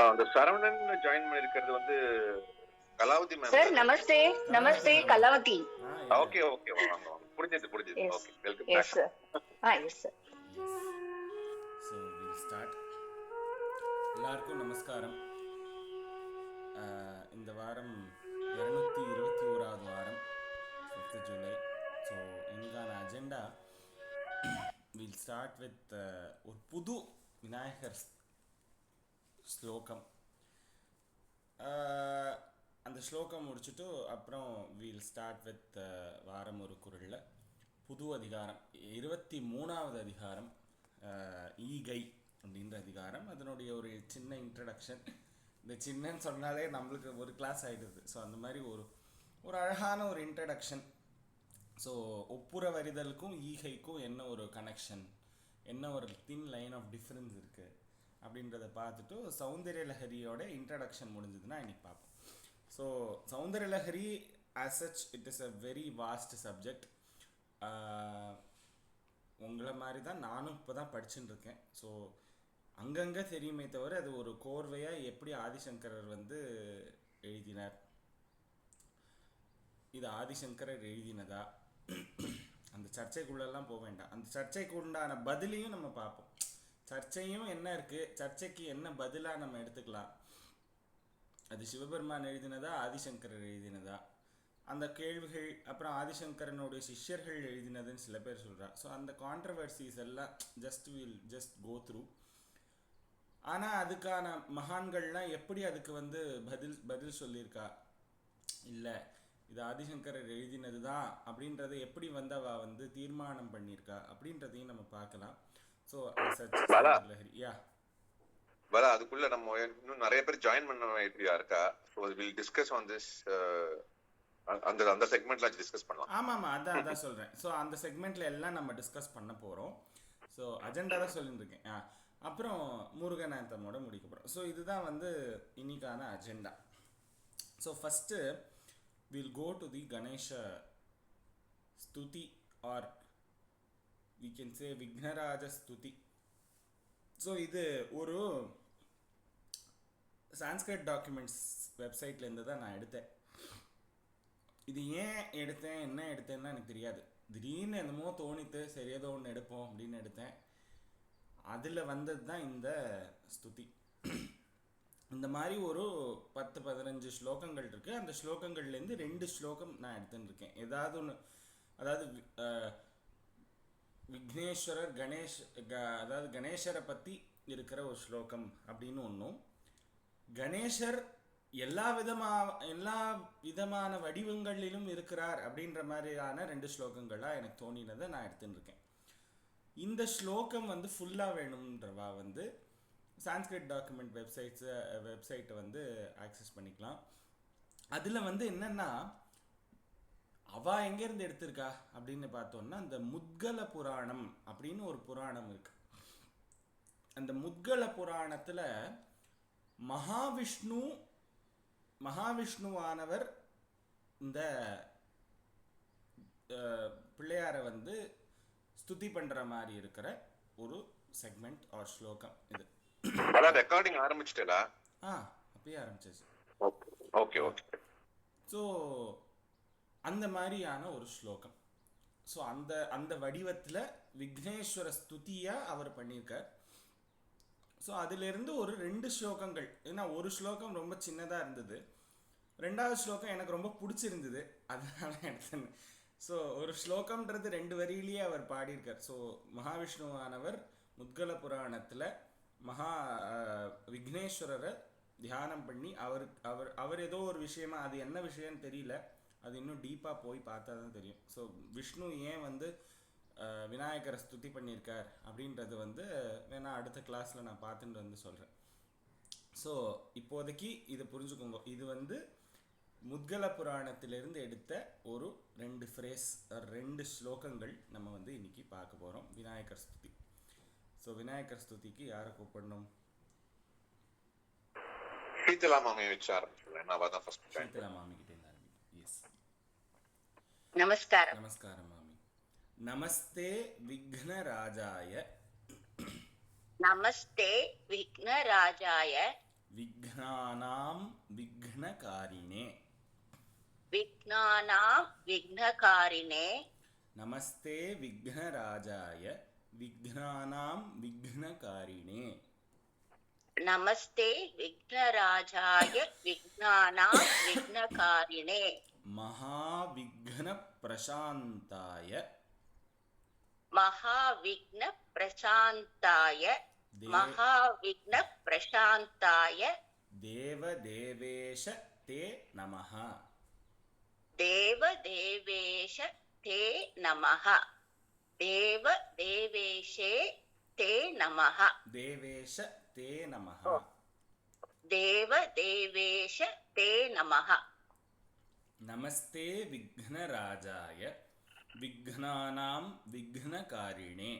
அந்த சரவணன் ஜாயின் பண்ணிருக்கிறது வந்து Kalavathi ma'am sir. நமஸ்தே நமஸ்தே Kalavathi. Okay okay வாங்க வாங்க. புரிஞ்சது okay welcome yes sir. Yes sir. So will start. எல்லாருக்கும் நமஸ்காரம். இந்த வாரம் 221வது வாரம் 5th ஜூலை. ஸோ இன்னைக்கான அஜெண்டா வில் ஸ்டார்ட் வித் ஒரு புது விநாயகர் ஸ்லோகம். அந்த ஸ்லோகம் முடிச்சுட்டு அப்புறம் வீல் ஸ்டார்ட் வித் வாரம் ஒரு குரலில் புது அதிகாரம் 23வது அதிகாரம் ஈகை அப்படின்ற அதிகாரம். அதனுடைய ஒரு சின்ன இன்ட்ரடக்ஷன். இந்த சின்னன்னு சொன்னாலே நம்மளுக்கு ஒரு கிளாஸ் ஆகிடுது. ஸோ அந்த மாதிரி ஒரு அழகான ஒரு இன்ட்ரடக்ஷன். ஸோ ஒப்புர வரிதலுக்கும் ஈகைக்கும் என்ன ஒரு கனெக்ஷன், என்ன ஒரு தின் லைன் ஆஃப் டிஃப்ரென்ஸ் இருக்குது அப்படின்றத பார்த்துட்டு சௌந்தர்ய லஹரியோட இன்ட்ரடக்ஷன் முடிஞ்சதுன்னா இன்னைக்கு பார்ப்போம். So Soundarya Lahari as such it is a very vast subject. உங்களை மாதிரி தான் நானும் இப்போ தான் படிச்சுட்டு இருக்கேன். ஸோ அங்கங்கே தெரியுமே தவிர அது ஒரு கோர்வையாக எப்படி ஆதிசங்கரர் வந்து எழுதினார், இது ஆதிசங்கரர் எழுதினதா, அந்த சர்ச்சைக்குள்ளெல்லாம் போக வேண்டாம். அந்த சர்ச்சைக்கு உண்டான பதிலையும் நம்ம பார்ப்போம். சர்ச்சையும் என்ன இருக்குது, சர்ச்சைக்கு என்ன பதிலாக நம்ம எடுத்துக்கலாம், அது சிவபெருமான் எழுதினதா ஆதிசங்கரர் எழுதினதா, அந்த கேள்விகள் அப்புறம் ஆதிசங்கரனுடைய சிஷ்யர்கள் எழுதினதுன்னு சில பேர் சொல்கிறா. ஸோ அந்த கான்ட்ரவர்சிஸ் எல்லாம் ஜஸ்ட் கோ த்ரூ. ஆனால் அதுக்கான மகான்கள்லாம் எப்படி அதுக்கு வந்து பதில் சொல்லியிருக்கா, இல்லை இது ஆதிசங்கரர் எழுதினது தான் அப்படின்றத எப்படி வந்து அவள் வந்து தீர்மானம் பண்ணியிருக்கா அப்படின்றதையும் நம்ம பார்க்கலாம். ஸோ அதுக்குள்ள நம்ம இன்னும் நிறைய பேர் ஜாயின் பண்ண வேண்டியதா இருக்கா. So will discuss on this. அந்த செக்மெண்ட்ல டிஸ்கஸ் பண்ணலாம். ஆமாம் அதான் சொல்கிறேன். ஸோ அந்த செக்மெண்ட்ல எல்லாம் நம்ம டிஸ்கஸ் பண்ண போகிறோம். ஸோ அஜெண்டா தான் சொல்லிட்டுருக்கேன். அப்புறம் முருகநாந்தமோட முடிக்க போகிறோம். ஸோ இதுதான் வந்து இன்னைக்கான agenda. So first will go to the Ganesha ஸ்துதி or we can say Vighnaraja ஸ்துதி. ஸோ இது ஒரு சான்ஸ்கிரிட் டாக்குமெண்ட்ஸ் வெப்சைட்லேருந்து தான் நான் எடுத்தேன். இது ஏன் எடுத்தேன் என்ன எடுத்தேன்னா எனக்கு தெரியாது. திடீர்னு என்னமோ தோணித்து, சரி ஏதோ ஒன்று எடுப்போம் அப்படின்னு எடுத்தேன். அதில் வந்தது தான் இந்த ஸ்துதி. இந்த மாதிரி ஒரு 10-15 ஸ்லோகங்கள் இருக்குது. அந்த ஸ்லோகங்கள்லேருந்து 2 ஸ்லோகம் நான் எடுத்துன்னு இருக்கேன். ஏதாவது ஒன்று, அதாவது விக்னேஸ்வரர் அதாவது கணேசரை பற்றி இருக்கிற ஒரு ஸ்லோகம் அப்படின்னு ஒன்றும், கணேசர் எல்லா விதமான வடிவங்களிலும் இருக்கிறார் அப்படின்ற மாதிரியான 2 ஸ்லோகங்களாக எனக்கு தோணினதை நான் எடுத்துன்னு இருக்கேன். இந்த ஸ்லோகம் வந்து ஃபுல்லாக வேணும்ன்றவா வந்து சான்ஸ்கிரிட் டாக்குமெண்ட் வெப்சைட்டை வந்து ஆக்சஸ் பண்ணிக்கலாம். அதில் வந்து என்னென்னா அவள் எங்கேருந்து எடுத்திருக்கா அப்படின்னு பார்த்தோன்னா, அந்த முத்கல புராணம் அப்படின்னு ஒரு புராணம் இருக்கு. அந்த முத்கல புராணத்தில் மகாவிஷ்ணுவானவர் இந்த பிள்ளையாரை வந்து ஸ்துதி பண்ணுற மாதிரி இருக்கிற ஒரு செக்மெண்ட் ஆர் ஸ்லோகம் இது. ரெக்கார்டிங் ஆரம்பிச்சிட்டா? அப்பயே ஆரம்பிச்சாச்சு. Okay okay. ஸோ அந்த மாதிரியான ஒரு ஸ்லோகம். ஸோ அந்த வடிவத்தில் விக்னேஸ்வர ஸ்துதியாக அவர் பண்ணியிருக்கார். ஸோ அதிலிருந்து ஒரு 2 ஸ்லோகங்கள், ஏன்னா ஒரு ஸ்லோகம் ரொம்ப சின்னதாக இருந்தது, 2வது ஸ்லோகம் எனக்கு ரொம்ப பிடிச்சிருந்தது, அதனால எடுத்தேன். ஸோ ஒரு ஸ்லோகம்ன்றது 2 வரியிலேயே அவர் பாடியிருக்கார். ஸோ மகாவிஷ்ணுவானவர் முத்கல புராணத்தில் விக்னேஸ்வரரை தியானம் பண்ணி அவர் ஏதோ ஒரு விஷயமா, அது என்ன விஷயம்னு தெரியல, அது இன்னும் டீப்பாக போய் பார்த்தா தான் தெரியும். ஸோ விஷ்ணு ஏன் வந்து விநாயகரை ஸ்துதி பண்ணியிருக்கார் அப்படின்றது வந்து வேணா அடுத்த கிளாஸில் நான் பார்த்துட்டு வந்து சொல்கிறேன். ஸோ இப்போதைக்கு இதை புரிஞ்சுக்கோங்க. இது வந்து முத்கல புராணத்திலிருந்து எடுத்த ஒரு 2 ஃப்ரேஸ், 2 ஸ்லோகங்கள் நம்ம வந்து இன்னைக்கு பார்க்க போகிறோம். விநாயகர் ஸ்துதி. ஸோ விநாயகர் ஸ்துதிக்கு யாரை கூப்பிடணும்? சீதலா மாமி வச்சு ஆரம்பிச்சுடலாம். சீதலா மாமி கிட்டே ஆரம்பிக்கும். எஸ். நமஸ்காரம். நமஸ்காரம் மாமி. நமஸ்தே விக்னராஜாய. நமஸ்தே விக்னராஜாய. விக்னானாம் விக்னகாரிணே. விக்னானாம் விக்னகாரிணே. நமஸ்தே விக்னராஜாய விக்னானாம் விக்னகாரிணே. நமஸ்தே விக்னராஜாய விக்னானாம் விக்னகாரிணே. மகாவிக்ன பிரசாந்தாய மகாவிக்ன பிரசாந்தாய மகாவிக்ன பிரசாந்தாய தேவதேவேஷ தே நமஹ. தேவதேவேஷ தே நமஹ. தேவதேவேஷே தே நமஹ. தேவேஷ தே நமஹ. தேவதேவேஷ தே நமஹ. நமஸ்தே விக்னராஜாய விக்னானாம் விக்னகாரிணே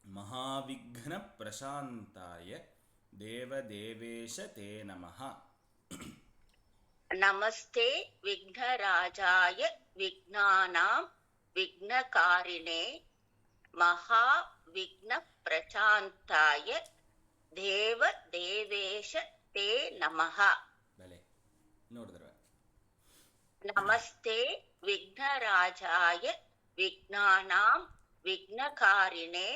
மகாவிக்ன பிரசாந்தாய தேவதேவேஷ தே நமஹ. நமஸ்தே விக்னராஜாய விக்னானாம் விக்னகாரிணே மகா விக்ன பிரசாந்தாய தேவ தேவேஷ தே நமஹ. பலே, இன்னொரு தடவை. நமஸ்தே விக்னராஜாய விக்னானாம் விக்னகாரிணே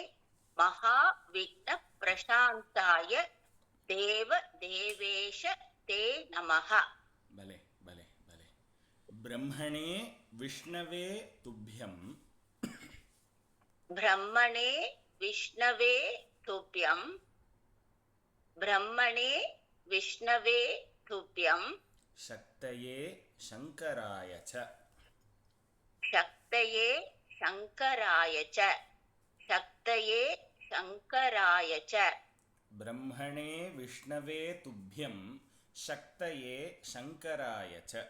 மகா விக்ன பிரசாந்தாய தேவ தேவேஷ தே நமஹ. பலே பலே பலே. பிரம்மணே விஷ்ணவே துப்யம். பிரம்மணே விஷ்ணவே துப்யம். பிரம்மணே விஷ்ணவே துப்யம். சக்தயே சங்கராய ச. சக்தயே சங்கராய ச. சக்தயே சங்கராய ச. பிரம்மணே விஷ்ணவே துப்யம் சக்தயே சங்கராய ச.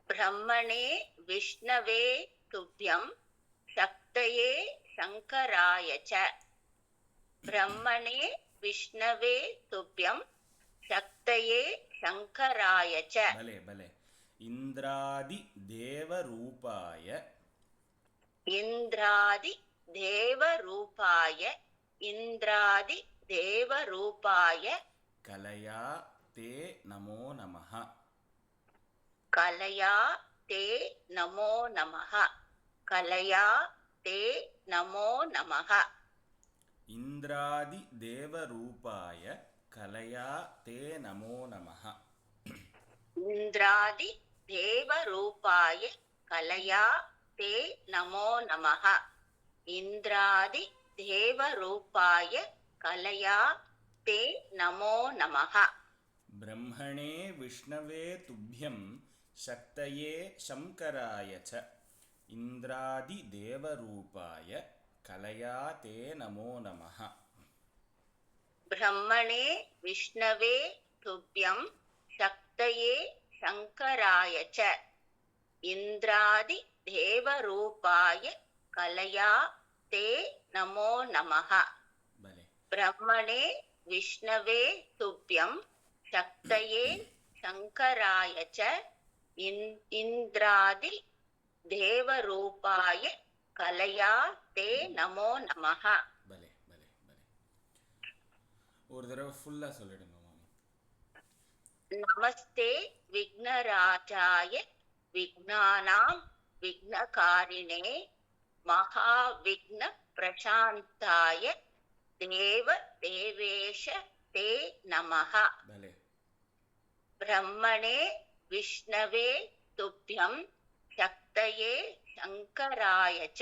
பிரம்மணே விஷ்ணவே துப்யம் சக்தயே சங்கராய ச. பிரம்மணே விஷ்ணவே துப்யம் சக்தயே சங்கராய ச. பலே பலே. இந்திராதி தேவரூபாய. இந்திராதி தேவரூபாய. இந்திராதி தேவரூபாய கலயா தே நமோ நமஹ. கலயா தே நமோ நமஹ. கலயா தே நமோ நமஹ. இந்திராதி தேவரூபாய கலயா தே நமோ நமஹ. இந்திராதி தேவரூபாய கலயா தே நமோ நமஹ. இந்திராதி தேவரூபாய கலயா தே நமோ நமஹ. பிரம்மணே விஷ்ணவே துப்யம் சக்தயே சங்கராய ச. இந்திராதி தேவரூபாய கலயா தே நமோ நமஹ. பிரம்மணே விஷ்ணவே துப்யம் சக்தயே சங்கராய ச. இந்திராதி தேவரூபாய கலயா தே நமோ நமஹ. பலே. பிரம்மணே விஷ்ணவே துப்யம் சக்தயே சங்கராய ச. இந்திராதி தேவரூபாய கலயா தே நமோ நமஹ. பலே பலே பலே. ஒரு தடவை ஃபுல்லா சொல்லிடுங்க மாமி. நமஸ்தே விக்னராஜாய விக்னானாம் விக்னகாரிணே மகா விக்ன பிரசாந்தாய தேவ தேவேஷ தே நமஹ. பலே. பிரம்மணே விஷ்ணவே துப்யம் சக்தயே சங்கராய ச.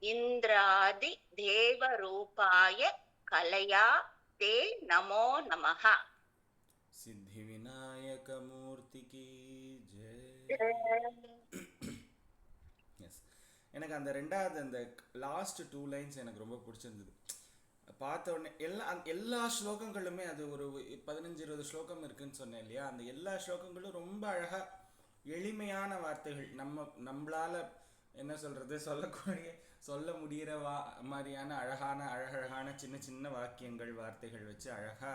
இந்திராதி தேவரூபாய கலயா தே நமோ நமஹ. சித்தி விநாயக மூர்த்திக்கு ஜெய். எஸ், எனக்கு அந்த ரெண்டாவது அந்த லாஸ்ட் 2 லைன்ஸ் எனக்கு ரொம்ப பிடிச்சிருந்தது. பார்த்த உடனே எல்லா ஸ்லோகங்களுமே, அது ஒரு 15-20 ஸ்லோகம் இருக்குன்னு சொன்னேன் இல்லையா, அந்த எல்லா ஸ்லோகங்களும் ரொம்ப அழகா எளிமையான வார்த்தைகள், நம்மளால என்ன சொல்றது, சொல்ல முடிகிற மாதிரியான அழகழகான சின்ன சின்ன வாக்கியங்கள் வார்த்தைகள் வச்சு அழகா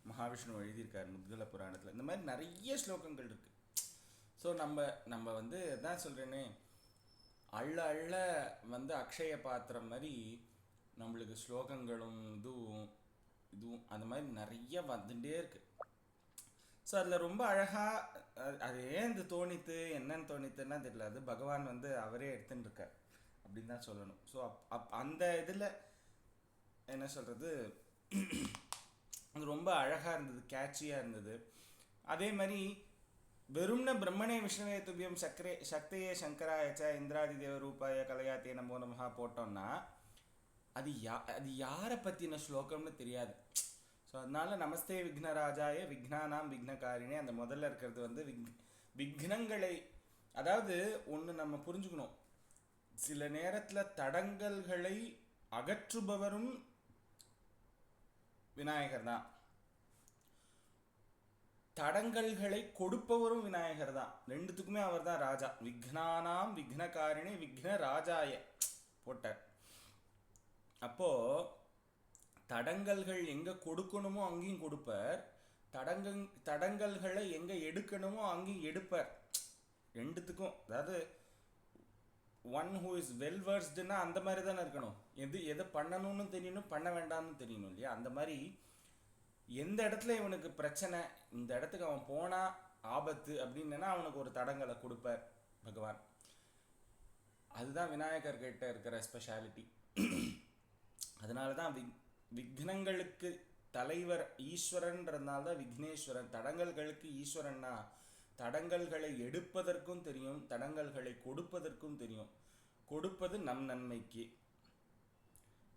மகாவிஷ்ணு எழுதியிருக்கார் முத்கல புராணத்தில். இந்த மாதிரி நிறைய ஸ்லோகங்கள் இருக்கு. ஸோ நம்ம வந்து தான் சொல்கிறேனே, அள்ள வந்து அக்ஷய பாத்திரம் மாதிரி நம்மளுக்கு ஸ்லோகங்களும் இதுவும் இதுவும் அந்த மாதிரி நிறைய வந்துட்டே இருக்கு. ஸோ அதில் ரொம்ப அழகாக அது ஏன் இது தோணித்து என்னன்னு தோணித்துன்னா தெரியல, அது பகவான் வந்து அவரே எடுத்துன்னு இருக்கார் அப்படின்னு தான் சொல்லணும். ஸோ அந்த இதில் என்ன சொல்கிறது, அது ரொம்ப அழகாக இருந்தது, கேட்சியாக இருந்தது. அதே மாதிரி வெறும்ன பிரம்மணே விஷ்ணுவே துபியம் சக்தியே சங்கராயச்ச இந்திராதி தேவ ரூபாய கலையாத்தே நமோ நமஹா போட்டோம்னா அது யாரை பற்றின ஸ்லோகம்னு தெரியாது. ஸோ அதனால நமஸ்தே விக்னராஜாய விக்னானாம் விக்னகாரினே அந்த முதல்ல இருக்கிறது வந்து விக்னங்களை, அதாவது ஒன்று நம்ம புரிஞ்சுக்கணும், சில நேரத்தில் தடங்கல்களை அகற்றுபவரும் விநாயகர் தான், தடங்கல்களை கொடுப்பவரும் விநாயகர் தான். ரெண்டுத்துக்குமே அவர் தான் ராஜா. விக்னானாம் விக்னகாரிணி விக்ன ராஜாய போட்டார். அப்போ தடங்கல்கள் எங்க கொடுக்கணுமோ அங்கேயும் கொடுப்பார், தடங்கல்களை எங்க எடுக்கணுமோ அங்கேயும் எடுப்பார். ரெண்டுத்துக்கும், அதாவது ஒன் ஹூ இஸ் வெல் வர்ஸ்டுன்னா அந்த மாதிரி தானே இருக்கணும். எதை பண்ணணும்னு தெரியணும், பண்ண வேண்டாம்னு தெரியணும் இல்லையா? அந்த மாதிரி எந்த இடத்துல இவனுக்கு பிரச்சனை, இந்த இடத்துக்கு அவன் போனா ஆபத்து அப்படின்னா அவனுக்கு ஒரு தடங்களை கொடுப்பார் பகவான். அதுதான் விநாயகர் கிட்ட இருக்கிற ஸ்பெஷாலிட்டி. அதனால தான் விக்னங்களுக்கு தலைவர் ஈஸ்வரன்றதுனால தான் விக்னேஸ்வரன். தடங்கல்களுக்கு ஈஸ்வரன்னா தடங்கல்களை எடுப்பதற்கும் தெரியும், தடங்கல்களை கொடுப்பதற்கும் தெரியும். கொடுப்பது நம் நன்மைக்கு,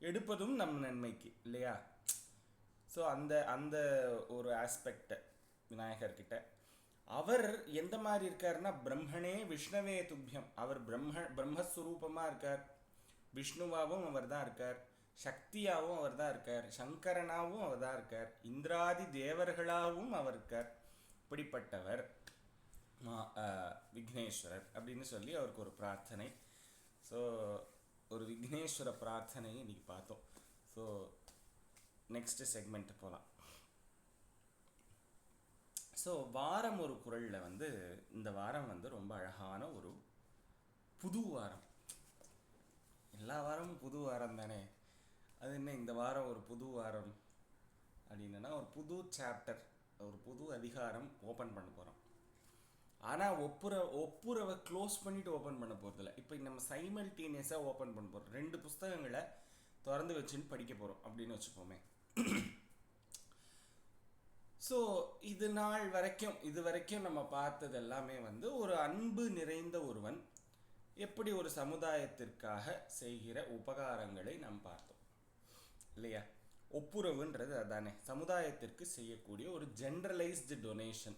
எடுப்பதும் நம் நன்மைக்கு இல்லையா? ஸோ அந்த ஒரு ஆஸ்பெக்ட் விநாயகர்கிட்ட. அவர் எந்த மாதிரி இருக்காருன்னா பிரம்மனே விஷ்ணவே துப்பியம். அவர் பிரம்மஸ்வரூபமாக இருக்கார், விஷ்ணுவாகவும் அவர் தான் இருக்கார், சக்தியாகவும் அவர் தான் இருக்கார், சங்கரனாகவும் அவர் தான் இருக்கார், இந்திராதி தேவர்களாகவும் அவர் இருக்கார். இப்படிப்பட்டவர் விக்னேஸ்வரர் அப்படின்னு சொல்லி அவருக்கு ஒரு பிரார்த்தனை. ஸோ ஒரு விக்னேஸ்வர பிரார்த்தனையை இன்னைக்கு பார்த்தோம். ஸோ நெக்ஸ்ட் செக்மெண்ட் போகலாம். ஸோ வாரம் ஒரு குறளில் வந்து இந்த வாரம் வந்து ரொம்ப அழகான ஒரு புது வாரம். எல்லா வாரமும் புது வாரம் தானே, அது என்ன இந்த வாரம் ஒரு புது வாரம் அப்படின்னா ஒரு புது சாப்டர், ஒரு புது அதிகாரம் ஓப்பன் பண்ண போகிறோம். ஆனால் ஒப்புரவை க்ளோஸ் பண்ணிவிட்டு ஓப்பன் பண்ண போகிறதில்ல. இப்போ நம்ம சைமல்டேனியஸாக ஓப்பன் பண்ண போகிறோம். 2 புஸ்தகங்களை திறந்து வச்சுன்னு படிக்க போகிறோம் அப்படின்னு வச்சுப்போமே. ஸோ இது வரைக்கும் நம்ம பார்த்தது எல்லாமே வந்து ஒரு அன்பு நிறைந்த ஒருவன் எப்படி ஒரு சமுதாயத்திற்காக செய்கிற உபகாரங்களை நாம் பார்த்தோம் இல்லையா? ஒப்புரவுன்றது அதானே, சமுதாயத்திற்கு செய்யக்கூடிய ஒரு ஜென்ரலைஸ்டு டொனேஷன்.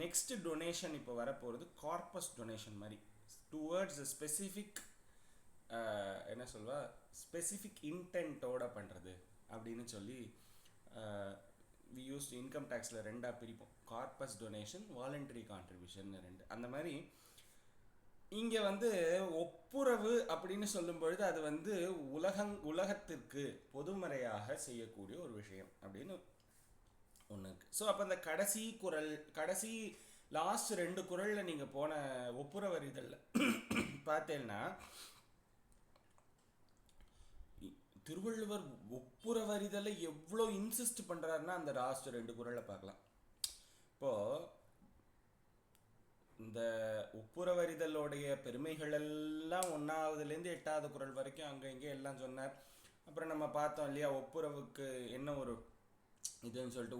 நெக்ஸ்ட் டொனேஷன் இப்போ வரப்போகிறது கார்பஸ் டொனேஷன் மாதிரி, டுவர்ட்ஸ் ஸ்பெசிஃபிக் என்ன சொல்வா, ஸ்பெசிஃபிக் இன்டென்ட்டோட பண்ணுறது அப்படின்னு சொல்லி வி யூஸ் இன்கம் டேக்ஸில் 2ஆக பிரிப்போம். Corpus donation, voluntary contribution 2. அந்த மாதிரி இங்கே வந்து ஒப்புரவு அப்படின்னு சொல்லும் பொழுது அது வந்து உலகத்திற்கு பொதுமறையாக செய்யக்கூடிய ஒரு விஷயம் அப்படின்னு ஒன்று இருக்குது. ஸோ அப்போ அந்த கடைசி லாஸ்ட் 2 குறளில் நீங்கள் போன ஒப்புரவறிதலில் பார்த்தேன்னா திருவள்ளுவர் ஒப்புரவறிதலை எவ்வளோ இன்சிஸ்ட் பண்ணுறாருன்னா அந்த லாஸ்ட் 2 குறளை பார்க்கலாம். இப்போது இந்த ஒப்புரவறிதலோடைய பெருமைகள் எல்லாம் 1ஆவதுலேருந்து 8ஆவது குறள் வரைக்கும் அங்கே இங்கே எல்லாம் சொன்னார். அப்புறம் நம்ம பார்த்தோம் இல்லையா, ஒப்புரவுக்கு என்ன ஒரு இதுன்னு சொல்லிட்டு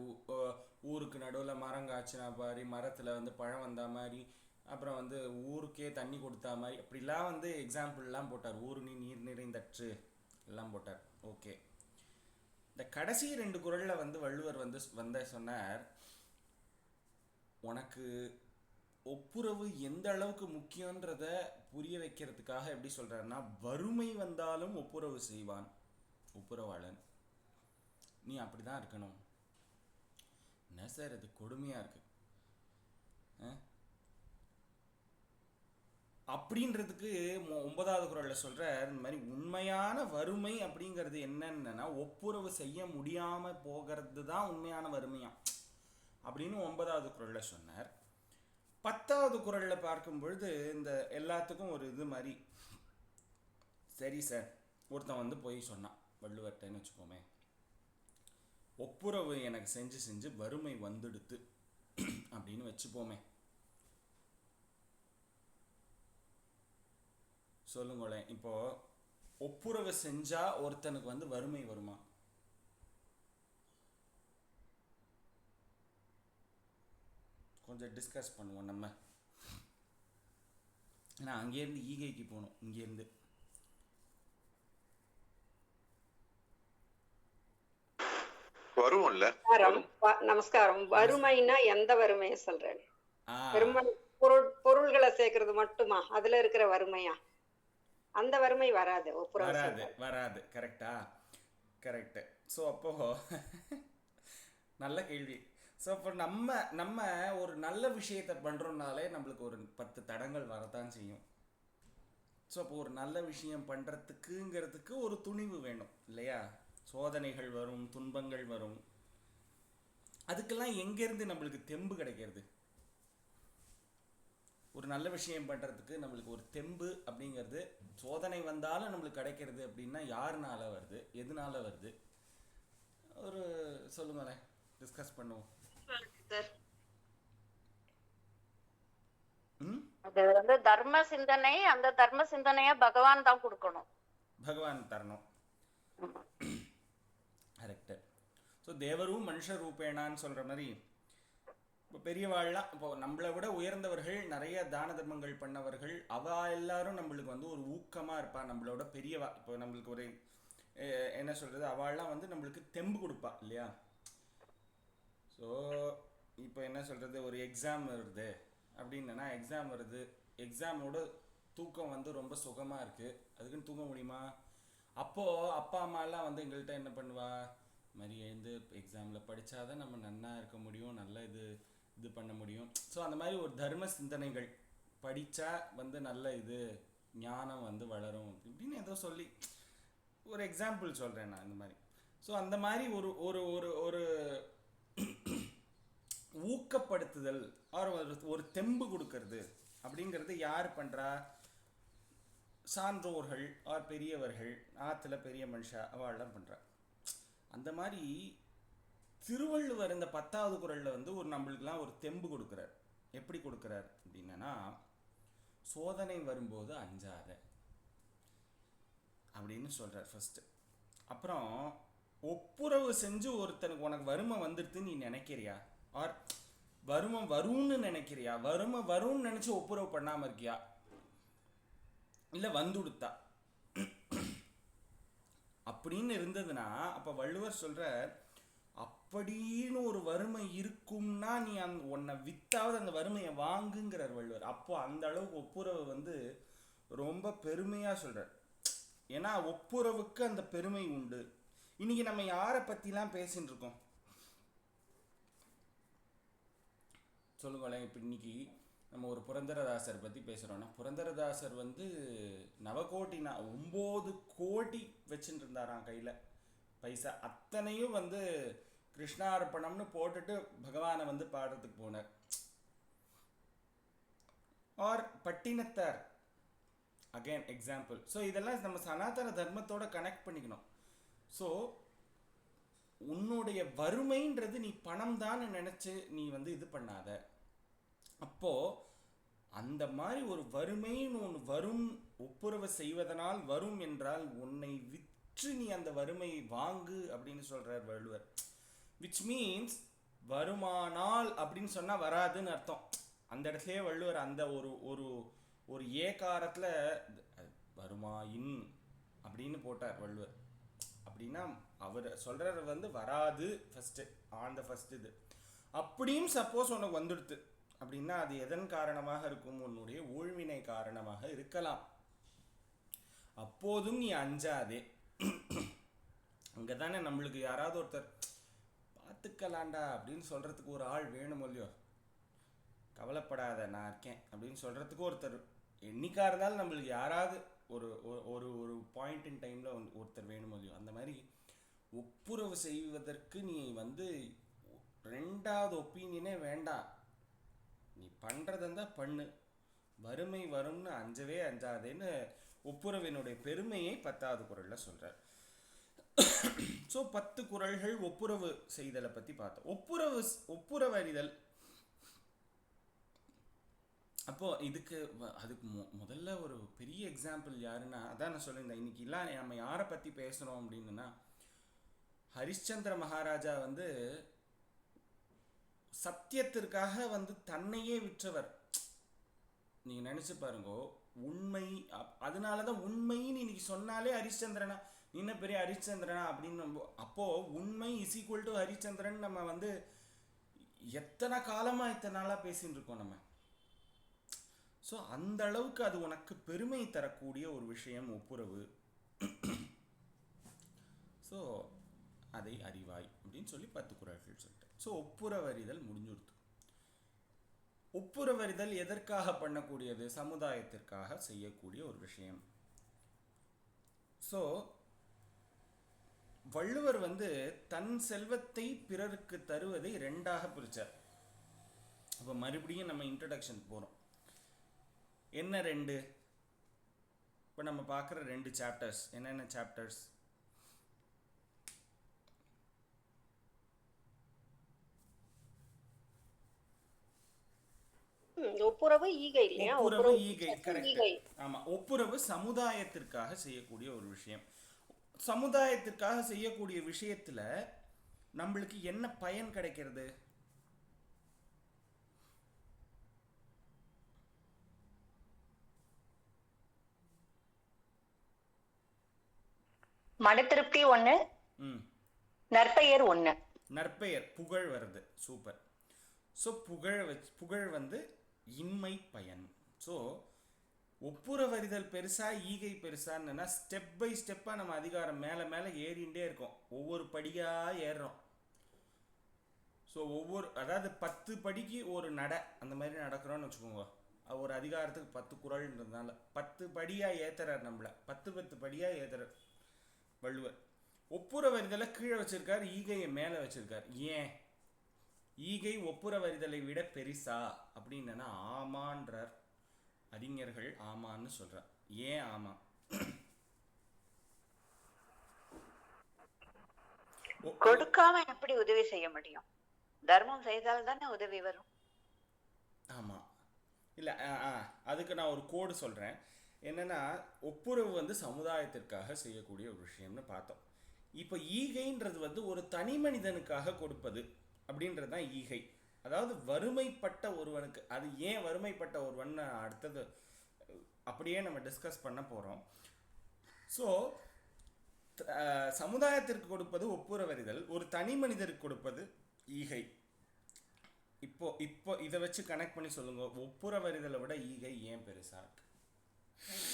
ஊருக்கு நடுவில் மரம் காய்ச்சினா மாதிரி, மரத்தில் வந்து பழம் வந்தா மாதிரி, அப்புறம் வந்து ஊருக்கே தண்ணி கொடுத்தா மாதிரி, அப்படிலாம் வந்து எக்ஸாம்பிள்லாம் போட்டார். ஊருணி நீர் நிறைந்தற்று எல்லாம் போட்டார். ஓகே, இந்த கடைசி 2 குறளில் வந்து வள்ளுவர் வந்து சொன்னார், உனக்கு ஒப்புரவு எந்த அளவுக்கு முக்கியன்றத புரிய வைக்கிறதுக்காக எப்படி சொல்றாருன்னா, வறுமை வந்தாலும் ஒப்புரவு செய்வான் ஒப்புரவாளன், நீ அப்படிதான் இருக்கணும். என்ன சார் அது கொடுமையா இருக்கு அப்படின்றதுக்கு 9ஆவது குறள்ல சொல்ற இந்த மாதிரி உண்மையான வறுமை அப்படிங்கிறது என்னன்னா ஒப்புரவு செய்ய முடியாம போகிறது தான் உண்மையான வறுமையா அப்படின்னு 9ஆவது குறள்ல சொன்னார். 10ஆவது குறள்ல பார்க்கும் பொழுது இந்த எல்லாத்துக்கும் ஒரு இது மாதிரி, சரி சார், ஒருத்தன் வந்து போய் சொன்னான் வள்ளுவர்கிட்டன்னு வச்சுக்கோமே, ஒப்புரவு எனக்கு செஞ்சு செஞ்சு வறுமை வந்துடுத்து அப்படின்னு வச்சுப்போமே. சொல்லுங்களேன், இப்போ ஒப்புரவு செஞ்சா ஒருத்தனுக்கு வந்து வறுமை வருமா? கொஞ்சம் டிஸ்கஸ் பண்ணுவோம் நம்ம. ஏன்னா அங்கேருந்து ஈகைக்கு போகணும். இங்கேருந்து வரும்ல. நமஸ்காரம். வறுமைன்னா எந்த வறுமையை சொல்றேன்? ஆ வெறும பொருள்களை சேர்க்கறது மட்டுமா அதுல இருக்கிற வறுமையா? அந்த வறுமை வராது. ஒப்புரவு வராது செய்தால். வராது. கரெக்டா? கரெக்டு. ஸோ அப்போ நல்ல கேள்வி. ஸோ அப்போ நம்ம ஒரு நல்ல விஷயத்தை பண்ணுறோம்னாலே நம்மளுக்கு ஒரு 10 தடங்கள் வரத்தான் செய்யும். ஸோ அப்போ ஒரு நல்ல விஷயம் பண்ணுறதுக்குங்கிறதுக்கு ஒரு துணிவு வேணும் இல்லையா? சோதனைகள் வரும், துன்பங்கள் வரும். அதுக்கெல்லாம் எங்கேருந்து நம்மளுக்கு தெம்பு கிடைக்கிறது? ஒரு நல்ல விஷயம் பண்ணுறதுக்கு நம்மளுக்கு ஒரு தெம்பு அப்படிங்கிறது சோதனை வந்தாலும் நம்மளுக்கு கிடைக்கிறது அப்படின்னா யாருனால வருது, எதனால வருது? ஒரு சொல்லுங்களேன், டிஸ்கஸ் பண்ணுவோம். அது வந்து தர்ம சிந்தனை, அந்த தர்ம சிந்தனைய பகவான் தான் கொடுக்கணும், பகவான் தரணும். கரெக்டு. ஸோ தேவரும் மனுஷ ரூபேணான்னு சொல்கிற மாதிரி இப்போ பெரியவாள்லாம், இப்போ நம்மளை விட உயர்ந்தவர்கள், நிறைய தான தர்மங்கள் பண்ணவர்கள், எல்லாரும் நம்மளுக்கு வந்து ஒரு ஊக்கமாக இருப்பா. நம்மளோட பெரியவா, இப்போ நம்மளுக்கு ஒரு என்ன சொல்கிறது, அவள்லாம் வந்து நம்மளுக்கு தெம்பு கொடுப்பா இல்லையா? ஸோ இப்போ என்ன சொல்கிறது, ஒரு எக்ஸாம் வருது அப்படின்னா, எக்ஸாம் வருது, எக்ஸாமோட தூக்கம் வந்து ரொம்ப சுகமாக இருக்குது, அதுக்குன்னு தூங்க முடியுமா? அப்போது அப்பா அம்மாலாம் வந்து எங்கள்கிட்ட என்ன பண்ணுவா, மாதிரி எழுந்து எக்ஸாமில் படித்தாதான் நம்ம நன்னா இருக்க முடியும், நல்ல இது பண்ண முடியும். ஸோ அந்த மாதிரி ஒரு தர்ம சிந்தனைகள், படித்தா வந்து நல்ல ஞானம் வந்து வளரும் இப்படின்னு ஏதோ சொல்லி ஒரு எக்ஸாம்பிள் சொல்கிறேன் நான் இந்த மாதிரி. ஸோ அந்த மாதிரி ஒரு ஒரு ஒரு ஒரு ஊக்கப்படுத்துதல் ஒரு தெம்பு கொடுக்கறது அப்படிங்கிறது யார் பண்ணுறா? சான்றோர்கள் பெரியவர்கள், ஆற்றுல பெரிய மனுஷா அவள்லாம் பண்ணுறா. அந்த மாதிரி திருவள்ளுவர் இந்த 10வது குறளில் வந்து ஒரு நம்மளுக்கெல்லாம் ஒரு தெம்பு கொடுக்குறார். எப்படி கொடுக்குறார் அப்படின்னா, சோதனை வரும்போது அஞ்சாத அப்படின்னு சொல்கிறார் ஃபஸ்ட்டு. அப்புறம் ஒப்புரவு செஞ்சு ஒருத்தனுக்கு உனக்கு வறுமை வந்துடுது நீ நினைக்கிறியா, ஆர் வறுமை வரும்னு நினைக்கிறியா, வறுமை வரும்னு நினச்சி ஒப்புரவு பண்ணாமல் இருக்கியா, இல்லை வந்துடுத்தா அப்படின்னு இருந்ததுன்னா, அப்போ வள்ளுவர் சொல்கிற அப்படின்னு ஒரு வறுமை இருக்கும்னா நீ உன்னை வித்தாவது அந்த வறுமையை வாங்குங்கிறார் வள்ளுவர். அப்போ அந்த அளவுக்கு ஒப்புரவு வந்து ரொம்ப பெருமையாக சொல்கிறார். ஏன்னா ஒப்புரவுக்கு அந்த பெருமை உண்டு. இன்னைக்கு நம்ம யாரை பற்றிலாம் பேசின்னு இருக்கோம் சொல்லுங்களேன். இப்போ இன்னைக்கு நம்ம ஒரு புரந்தரதாசர் பற்றி பேசுகிறோன்னா, புரந்தரதாசர் வந்து 9 கோடி வச்சுட்டு இருந்தாராம் கையில் பைசா. அத்தனையும் வந்து கிருஷ்ணார்ப்பணம்னு போட்டுட்டு பகவானை வந்து பாடுறதுக்கு போனார். Or Pattinathar again example. So இதெல்லாம் நம்ம சனாதன தர்மத்தோட கனெக்ட் பண்ணிக்கணும். ஸோ உன்னுடைய வறுமைன்றது நீ பணம் தான் நினச்சி நீ வந்து இது பண்ணாத. அப்போது அந்த மாதிரி ஒரு வறுமைன்னு ஒன்று வரும், ஒப்புரவு செய்வதனால் வரும் என்றால் உன்னை விற்று நீ அந்த வறுமையை வாங்கு அப்படின்னு சொல்கிறார் வள்ளுவர். விச் மீன்ஸ் வருமானால் அப்படின்னு சொன்னால் வராதுன்னு அர்த்தம். அந்த இடத்துலையே வள்ளுவர் அந்த ஒரு ஒரு ஒரு ஏகாரத்தில் வருமாயின் அப்படின்னு போட்டார் வள்ளுவர். அப்படின்னா அவர் சொல்கிறது வந்து வராது ஃபஸ்ட்டு, ஆன் த ஃபஸ்ட் இது. அப்படியும் சப்போஸ் உனக்கு வந்துடுது அப்படின்னா அது எதன் காரணமாக இருக்கும்? உன்னுடைய ஊழ்வினை காரணமாக இருக்கலாம். அப்போதும் நீ அஞ்சாதே. அங்கே தானே நம்மளுக்கு யாராவது ஒருத்தர் பார்த்துக்கலாண்டா அப்படின்னு சொல்கிறதுக்கு ஒரு ஆள் வேணும் இல்லையோ, கவலைப்படாத நான் இருக்கேன் அப்படின்னு சொல்கிறதுக்கு ஒருத்தர் என்னைக்காக இருந்தாலும் நம்மளுக்கு யாராவது ஒரு ஒரு ஒரு பாயிண்ட் இன் டைமில் ஒருத்தர் வேணும் இல்லையோ. அந்த மாதிரி ஒப்புரவு செய்வதற்கு நீ வந்து 2வது ஒப்பீனியனே வேண்டாம், நீ பண்ணுறதா இருந்தால் பண்ணு, வறுமை வரும்னு அஞ்சவே அஞ்சாதேன்னு ஒப்புரவினுடைய பெருமையை 10வது குறளில் சொல்கிறார். ஸோ 10 குறள்கள் ஒப்புரவு செய்தலை பற்றி பார்த்தோம். ஒப்புரவறிதல். அப்போது அதுக்கு முதல்ல ஒரு பெரிய எக்ஸாம்பிள் யாருன்னா, அதான் நான் சொல்லியிருந்தேன், இன்னைக்கு எல்லாம் நம்ம யாரை பற்றி பேசுகிறோம் அப்படின்னா, ஹரிஷ்சந்திர மகாராஜா வந்து சத்தியத்திற்காக வந்து தன்னையே விற்றவர். நீங்கள் நினச்சி பாருங்கோ, உண்மை. அதனால தான் உண்மைன்னு இன்னைக்கு சொன்னாலே ஹரிஷ்சந்திரனா, நீ என்ன பெரிய ஹரிஷ்சந்திரனா அப்படின்னு. அப்போது உண்மை இஸ் ஈக்குவல் டு ஹரிஷ்சந்திரன் நம்ம வந்து எத்தனை காலமாக இத்தனை நாளாக பேசின்னு இருக்கோம் நம்ம. ஸோ அந்த அளவுக்கு அது உனக்கு பெருமை தரக்கூடிய ஒரு விஷயம் ஒப்புரவு. ஸோ அதை அறிவாய் அப்படின்னு சொல்லி 10 குறள்கள் சொல்லிட்டேன். ஸோ ஒப்புரவறிதல் முடிஞ்சுடுது. ஒப்புரவறிதல் எதற்காக பண்ணக்கூடியது? சமுதாயத்திற்காக செய்யக்கூடிய ஒரு விஷயம். ஸோ வள்ளுவர் வந்து தன் செல்வத்தை பிறருக்கு தருவதை 2ஆக பிரிச்சார். அப்போ மறுபடியும் நம்ம இன்ட்ரடக்ஷன் போகிறோம். என்ன 2? இப்போ நம்ம பார்க்குற 2 சாப்டர்ஸ் என்னென்ன சாப்டர்ஸ்? ஒப்புரவு ஈகை இல்லையா? ஒப்புரவு ஈகை, கரெக்ட். ஆமா, ஒப்புரவு சமுதாயத்திற்காக செய்யக்கூடிய ஒரு விஷயம். சமுதாயத்திற்காக செய்யக்கூடிய விஷயத்துல நம்மளுக்கு என்ன பயன் கிடைக்கிறது? மன திருப்தி 1, நற்பெயர் 1. நற்பெயர், புகழ் வருது. சூப்பர். ஸோ புகழ் வந்து இன்மை பயன். ஸோ ஒப்புரவறிதல் பெருசா ஈகை பெருசான்னா, ஸ்டெப் பை ஸ்டெப்பாக நம்ம அதிகாரம் மேலே மேலே ஏறிண்டே இருக்கோம். ஒவ்வொரு படியாக ஏறுறோம். ஸோ அதாவது 10 படிக்கு ஒரு நடை அந்த மாதிரி நடக்கிறோன்னு வச்சுக்கோங்க. ஒரு அதிகாரத்துக்கு 10 குறள்ன்றதுனால 10 படியாக ஏற்றுறார் நம்மளை. 10 படியாக ஏற்றுறார் வள்ளுவர். ஒப்புரவறிதலை கீழே வச்சிருக்கார், ஈகையை மேலே வச்சிருக்கார். ஏன்? ஈகை ஒப்புரவறிதலை விட பெரிசா அப்படின்னா ஆமான்றார் அறிஞர்கள். ஆமான்னு சொல்றார். ஏன் ஆமா? கொடுக்காம எப்படி உதவி செய்ய முடியும்? தர்மம் செய்தால் தானே உதவி வரும். ஆமா, இல்ல அதுக்கு நான் ஒரு கோடு சொல்றேன். என்னன்னா, ஒப்புரவு வந்து சமுதாயத்திற்காக செய்யக்கூடிய ஒரு விஷயம்னு பார்த்தோம். இப்போ ஈகைன்றது வந்து ஒரு தனி மனிதனுக்காக கொடுப்பது அப்படின்றது தான் ஈகை. அதாவது வறுமைப்பட்ட ஒருவனுக்கு. அது ஏன் வறுமைப்பட்ட ஒருவன் அடுத்தது அப்படியே நம்ம டிஸ்கஸ் பண்ண போகிறோம். ஸோ சமுதாயத்திற்கு கொடுப்பது ஒப்புரவறிதல், ஒரு தனி மனிதருக்கு கொடுப்பது ஈகை. இப்போ இதை வச்சு கனெக்ட் பண்ணி சொல்லுங்க, ஒப்புரவறிதலை விட ஈகை ஏன் பெருசா இருக்கு?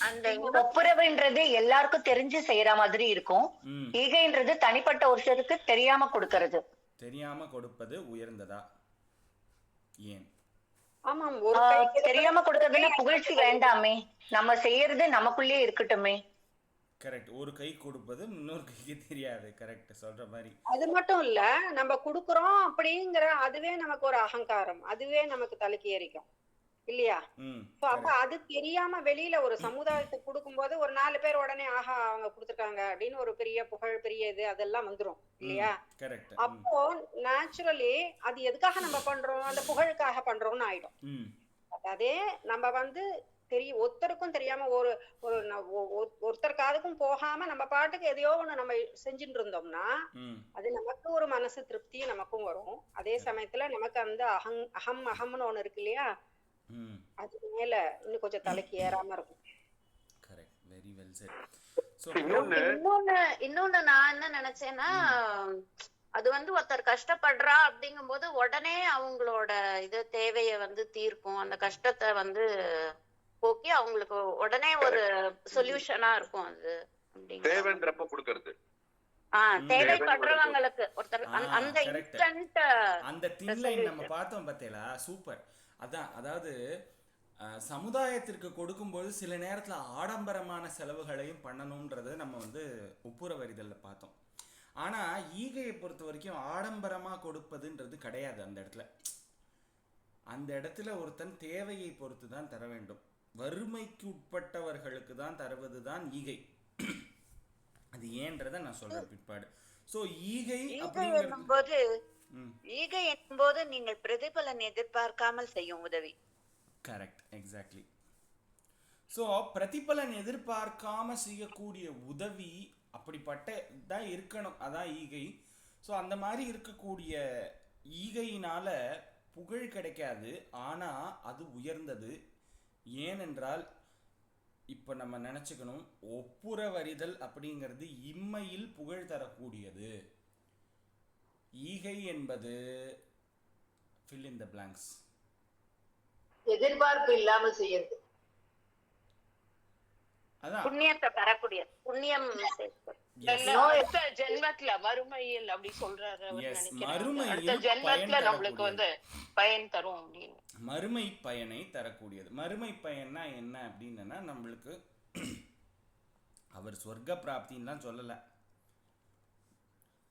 அந்த ஒப்புரவுன்றது எல்லாருக்கும் தெரிஞ்சு செய்யற மாதிரி இருக்கும். ஈகைன்றது தனிப்பட்ட ஒரு சிலருக்கு தெரியாம கொடுக்கறது. தெரியாம கொடுப்பது உயர்ந்ததா? ஏன்? ஆமாம், தெரியாம கொடுக்கறதுன்னா புகழ்ச்சி வேண்டாமே, நம்ம செய்யறது நமக்குள்ளே இருக்கட்டுமே. கரெக்ட். ஒரு கை கொடுப்பது இன்னொரு கைக்கு தெரியாது. கரெக்ட், சொல்ற மாதிரி. அது மட்டும் இல்ல, நம்ம குடுக்குறோம் அப்படிங்கிற அதுவே நமக்கு ஒரு அகங்காரம், அதுவே நமக்கு தலைக்கு ஏறிக்கும் இல்லையா? அப்ப அது தெரியாம வெளியில ஒரு சமுதாயத்துக்கு கொடுக்கும் போது ஒரு 4 பேர் உடனே ஆஹா அவங்க கொடுத்துருக்காங்க அப்படின்னு ஒரு பெரிய புகழ், பெரிய இது அதெல்லாம் வந்துரும் இல்லையா? அப்போ நேச்சுரலி அது எதுக்காக நம்ம பண்றோம்? அந்த புகழுக்காக பண்றோம்னு ஆயிடும். அதே நம்ம வந்து ஒருத்தருக்கும் தெரியாம ஒருத்தர் காதுக்கும் போகாம நம்ம பாட்டுக்கு எதையோ ஒண்ணு நம்ம செஞ்சுட்டு இருந்தோம்னா அது நமக்கு ஒரு மனசு திருப்தி நமக்கும் வரும். அதே சமயத்துல நமக்கு அந்த அகம்னு ஒண்ணு இருக்கு இல்லையா, அது மேல இன்னும் கொஞ்சம் தலைக்கு ஏறாம இருக்கும். Correct, very well set. So இன்னொன்னு நான் என்ன நினைச்சேன்னா, அது வந்து ஒருத்தர் கஷ்டப்படுறா அப்படிங்கும்போது உடனே அவங்களோட இது தேவைய வந்து தீர்க்கும். அந்த கஷ்டத்தை வந்து போக்கி அவங்களுக்கு உடனே ஒரு சொல்யூஷனா இருக்கும். அது தேவைன்றப்ப கொடுக்கிறது. தேவைப்படுறவங்களுக்கு ஒருத்தர் அந்த இன்ஸ்டன்ட் அந்த தின்லைன் நம்ம பார்த்தோம் பார்த்தீங்களா? சூப்பர். அதாவது சமுதாயத்திற்கு கொடுக்கும்போது சில நேரத்துல ஆடம்பரமான செலவுகளையும் பண்ணணும்ன்றது நம்ம வந்து ஒப்புரவறிதல்ல பார்த்தோம். ஆனா ஈகையை பொறுத்த வரைக்கும் ஆடம்பரமா கொடுப்பதுன்றது கிடையாது. அந்த இடத்துல ஒருத்தன் தேவையை பொறுத்து தான் தர வேண்டும். வறுமைக்கு உட்பட்டவர்களுக்கு தான் தருவது தான் ஈகை. அது ஏன்றதை நான் சொல்றேன் பிற்பாடு. ஸோ ஈகை ஈகை அப்படிங்கிறது என்னும்போது ம் ஈகை என்போது நீங்கள் பிரதிபலன் எதிர்பார்க்காமல் செய்யும் உதவி. Correct, exactly. ஸோ பிரதிபலன் எதிர்பார்க்காம செய்யக்கூடிய உதவி அப்படிப்பட்ட தான் இருக்கணும், அதான் ஈகை. ஸோ அந்த மாதிரி இருக்கக்கூடிய ஈகையினால புகழ் கிடைக்காது, ஆனால் அது உயர்ந்தது. ஏனென்றால் இப்போ நம்ம நினச்சிக்கணும், ஒப்புரவறிதல் அப்படிங்கிறது இம்மையில் புகழ் தரக்கூடியது. ஈகை என்பது fill in the blanks. எதிர்பார்ப்பு இல்லாம செய்யறது. அதான் புண்ணியத்தை தரக்கூடியது, புண்ணியம் சேர்ப்பது. அடுத்த ஜென்மத்துல மறுமையில் அப்படி சொல்றாரு அவர் Yes, நினைக்கிறேன். மறுமையில் அடுத்த பயன் ஜென்மத்துல நம்மளுக்கு தரக்கூடியது. பயன் தரும் அப்படின்னு. மறுமை பயனை தரக்கூடியது. மறுமை பயன்னா என்ன அப்படின்னா, நம்மளுக்கு அவர் சொர்க்க பிராப்தின்லாம் சொல்லலை.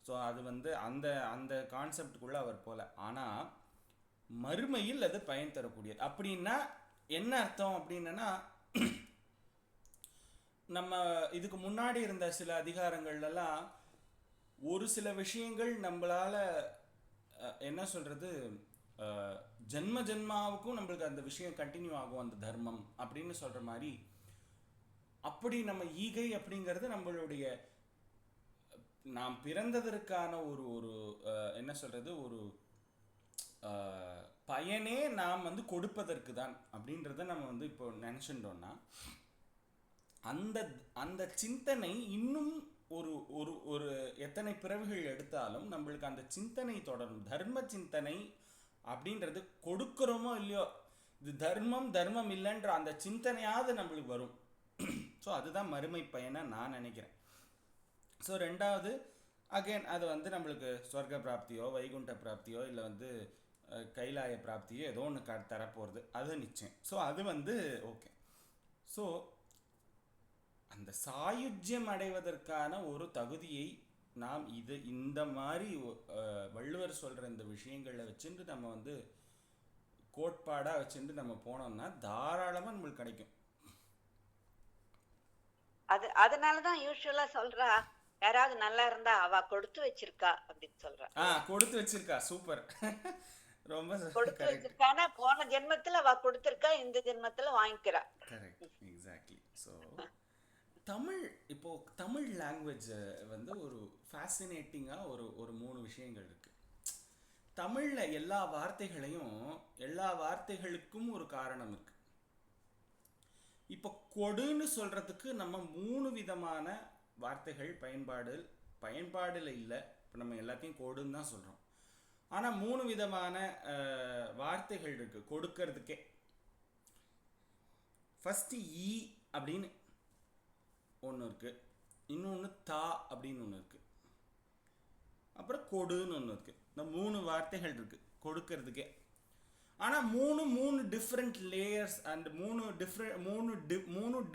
ஸோ அது அந்த அந்த கான்செப்டுக்குள்ளே அவர் போல. ஆனால் மறுமையில் அது பயன் தரக்கூடியது அப்படின்னா என்ன அர்த்தம் அப்படின்னா, நம்ம இதுக்கு முன்னாடி இருந்த சில அதிகாரங்கள்லாம் ஒரு சில விஷயங்கள் நம்மளால என்ன சொல்றது, ஜென்ம ஜென்மாவுக்கும் நம்மளுக்கு அந்த விஷயம் கண்டினியூ ஆகும், அந்த தர்மம் அப்படின்னு சொல்ற மாதிரி. அப்படி நம்ம ஈகை அப்படிங்கிறது நம்மளுடைய நாம் பிறந்ததற்கான ஒரு ஒரு என்ன சொல்றது, ஒரு பயனே நாம் கொடுப்பதற்கு தான் அப்படின்றத நம்ம இப்போ நினைச்சுட்டோம்னா, அந்த அந்த சிந்தனை இன்னும் ஒரு ஒரு ஒரு எத்தனை பிறவிகள் எடுத்தாலும் நம்மளுக்கு அந்த சிந்தனை தொடரும். தர்ம சிந்தனை அப்படின்றது கொடுக்கிறோமோ இல்லையோ, இது தர்மம் தர்மம் இல்லைன்ற அந்த சிந்தனையாவது நம்மளுக்கு வரும். ஸோ அதுதான் மறுமை பயனை நான் நினைக்கிறேன். ஸோ ரெண்டாவது அகைன் அது நம்மளுக்கு சொர்க்க பிராப்தியோ வைகுண்ட பிராப்தியோ இல்லை கைலாய பிராப்தியோ ஏதோ ஒன்று தரப்போகிறது, அது நிச்சயம். ஸோ அது ஓகே. ஸோ அந்த சாயுஜ்யம் அடைவதற்கான ஒரு தகுதியை நாம் இந்த மாதிரி வள்ளுவர் சொல்கிற இந்த விஷயங்களை வச்சுட்டு நம்ம கோட்பாடாக வச்சுட்டு நம்ம போனோம்னா தாராளமாக நம்மளுக்கு கிடைக்கும். அதனாலதான் யூசுவலா சொல்றா, யாராவது நல்லா இருந்தா அவ கொடுத்து வச்சிருக்கா அப்படின்னு சொல்றா. கொடுத்து வச்சிருக்கா, சூப்பர். ரொம்ப கொடுத்து வச்சிருக்கானா போன ஜென்மத்துல அவ கொடுத்திருக்கா, இந்த ஜென்மத்துல வாங்கிக்கிறா. Correct, exactly. ஸோ இப்போ தமிழ் லாங்குவேஜ் ஒரு ஃபேசினேட்டிங்காக ஒரு 3 விஷயங்கள் இருக்கு. தமிழில் எல்லா வார்த்தைகளுக்கும் ஒரு காரணம் இருக்கு. இப்போ கொடுன்னு சொல்றதுக்கு நம்ம 3 விதமான வார்த்தைகள் பயன்பாடுல இல்லை. இப்போ நம்ம எல்லாத்தையும் கொடுன்னு தான் சொல்றோம். ஆனால் 3 விதமான வார்த்தைகள் இருக்கு கொடுக்கறதுக்கே. ஃபர்ஸ்ட் ஈ அப்படின்னு ஒன்று இருக்கு, இன்னொன்று தா அப்படின்னு ஒன்று இருக்கு, அப்புறம் கொடுன்னு ஒன்று இருக்கு. இந்த 3 வார்த்தைகள் இருக்கு கொடுக்கறதுக்கே. ஆனால் மூணு டிஃப்ரெண்ட் லேயர்ஸ் அண்ட் மூணு